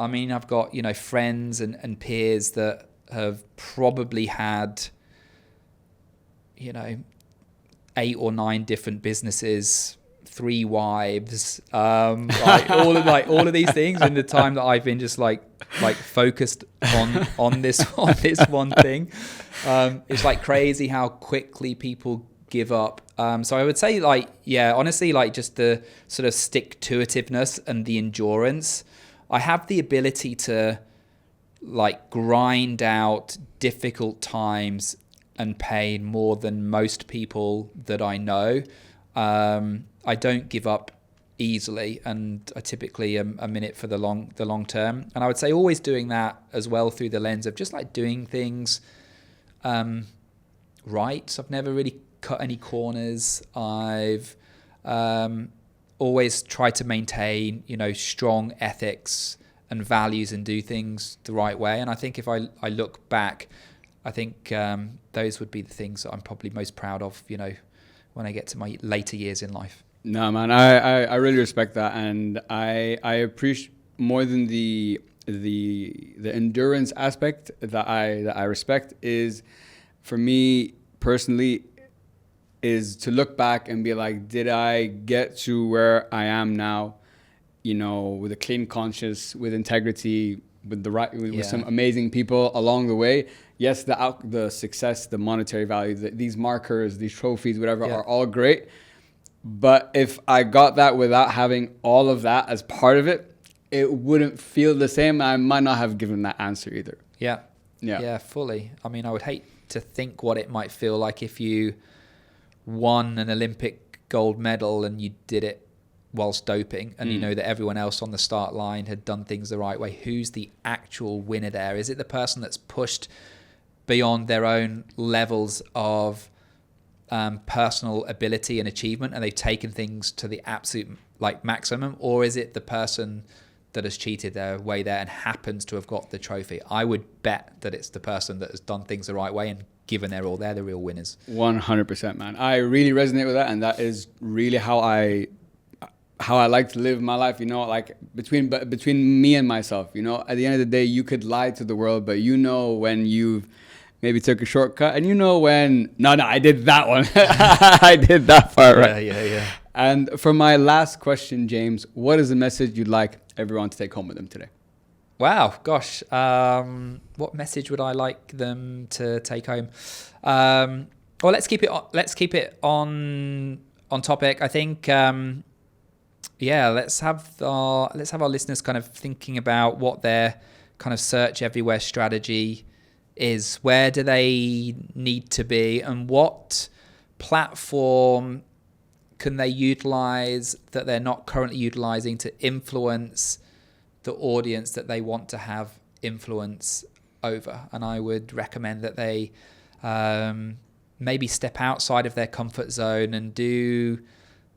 mean, I've got, friends and peers that have probably had, 8 or 9 different businesses, 3 wives, all of these things in the time that I've been just like focused on this one thing. It's like crazy how quickly people give up. So I would say honestly, just the sort of stick-to-itiveness and the endurance. I have the ability to like grind out difficult times and pain more than most people that I know. I don't give up easily, and I typically am in it for the long term. And I would say always doing that as well through the lens of just like doing things right. So I've never really cut any corners. I've always tried to maintain, strong ethics and values and do things the right way. And I think if I look back, I think those would be the things that I'm probably most proud of, when I get to my later years in life. No, man, I really respect that, and I appreciate more than the endurance aspect that I respect is, for me personally, is to look back and be like, did I get to where I am now, with a clean conscience, with integrity, with some amazing people along the way. Yes, the success, the monetary value, these markers, these trophies, whatever, are all great. But if I got that without having all of that as part of it, it wouldn't feel the same. I might not have given that answer either. Yeah, fully. I mean, I would hate to think what it might feel like if you won an Olympic gold medal and you did it whilst doping, and you know that everyone else on the start line had done things the right way. Who's the actual winner there? Is it the person that's pushed beyond their own levels of personal ability and achievement, and they've taken things to the absolute maximum, or is it the person that has cheated their way there and happens to have got the trophy? I would bet that it's the person that has done things the right way and given their all. They're the real winners. 100%, man. I really resonate with that, and that is really how I like to live my life, between me and myself. At the end of the day, you could lie to the world, but when you've maybe took a shortcut, and when, no, I did that one. I did that part right. Yeah. And for my last question, James, what is the message you'd like everyone to take home with them today? Wow, gosh. What message would I like them to take home? Well, let's keep it on topic. I think, let's have our listeners kind of thinking about what their kind of search everywhere strategy is. Where do they need to be, and what platform can they utilize that they're not currently utilizing to influence the audience that they want to have influence over? And I would recommend that they maybe step outside of their comfort zone and do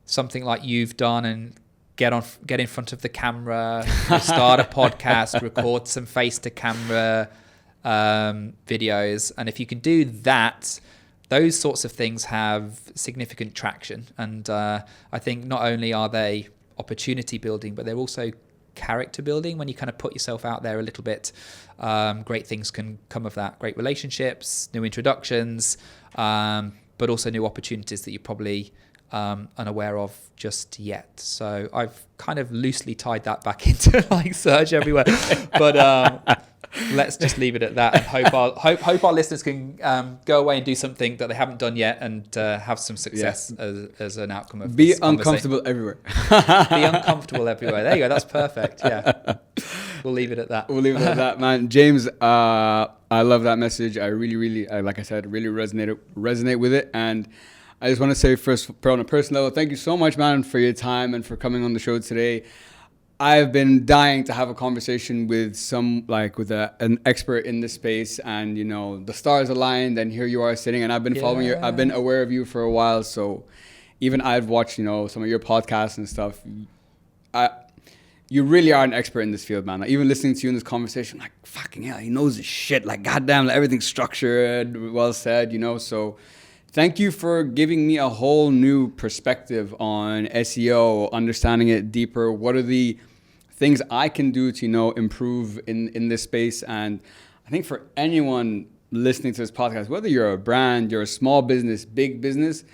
something like you've done and get in front of the camera, start a podcast, record some face to camera videos. And if you can do that, those sorts of things have significant traction. And I think not only are they opportunity building, but they're also character building. When you kind of put yourself out there a little bit, great things can come of that. Great relationships, new introductions, but also new opportunities that you probably unaware of just yet. So I've kind of loosely tied that back into like search everywhere. But let's just leave it at that and hope our listeners can go away and do something that they haven't done yet and have some success as an outcome of Be this uncomfortable everywhere. Be uncomfortable everywhere. There you go. That's perfect. Yeah. We'll leave it at that. We'll leave it at that, man. James, I love that message. I really, like I said, really resonate with it. And I just want to say first, on a personal level, thank you so much, man, for your time and for coming on the show today. I've been dying to have a conversation with an expert in this space, and you know the stars aligned, and here you are sitting, and I've been following you. I've been aware of you for a while, so even I've watched some of your podcasts and stuff. You really are an expert in this field, man. Like, even listening to you in this conversation, like fucking hell, he knows his shit. Like goddamn, like, everything's structured, well said, So thank you for giving me a whole new perspective on SEO, understanding it deeper. What are the things I can do to, improve in this space? And I think for anyone listening to this podcast, whether you're a brand, you're a small business, big business,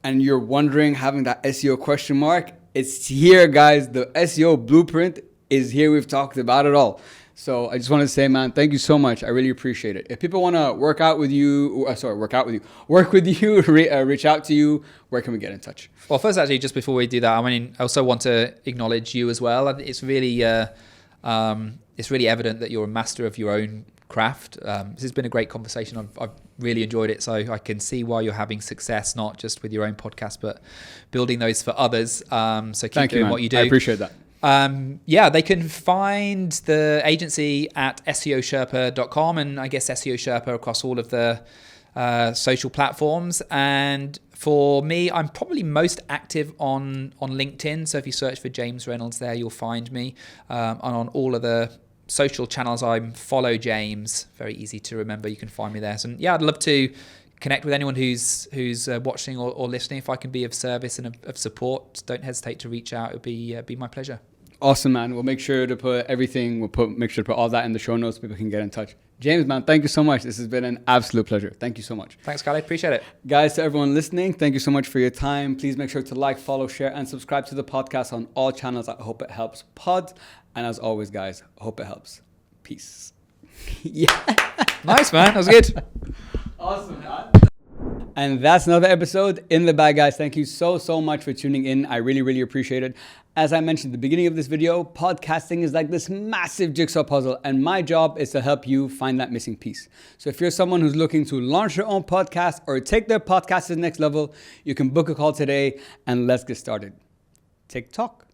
and you're wondering, having that SEO question mark, it's here, guys. The SEO blueprint is here. We've talked about it all. So I just want to say, man, thank you so much. I really appreciate it. If people want to work with you, reach out to you, where can we get in touch? Well, first, actually, just before we do that, I also want to acknowledge you as well. It's really evident that you're a master of your own craft. This has been a great conversation. I've really enjoyed it. So I can see why you're having success, not just with your own podcast, but building those for others. So keep doing what you do. I appreciate that. They can find the agency at SEOsherpa.com, and I guess SEO Sherpa across all of the social platforms. And for me, I'm probably most active on LinkedIn. So if you search for James Reynolds there, you'll find me. And on all of the social channels, I'm Follow James. Very easy to remember. You can find me there. So I'd love to connect with anyone who's watching or listening. If I can be of service and of support, don't hesitate to reach out. It would be my pleasure. Awesome, man. We'll make sure to put everything. Make sure to put all that in the show notes so people can get in touch. James, man, thank you so much. This has been an absolute pleasure. Thank you so much. Thanks, Khaled. Appreciate it. Guys, to everyone listening, thank you so much for your time. Please make sure to like, follow, share, and subscribe to the podcast on all channels. I hope it helps pod. And as always, guys, I hope it helps. Peace. Yeah. Nice, man. That was good. Awesome, man. And that's another episode in the bag, guys. Thank you so much for tuning in. I really appreciate it. As I mentioned at the beginning of this video, podcasting is like this massive jigsaw puzzle, and my job is to help you find that missing piece. So if you're someone who's looking to launch your own podcast or take their podcast to the next level, you can book a call today and let's get started. TikTok.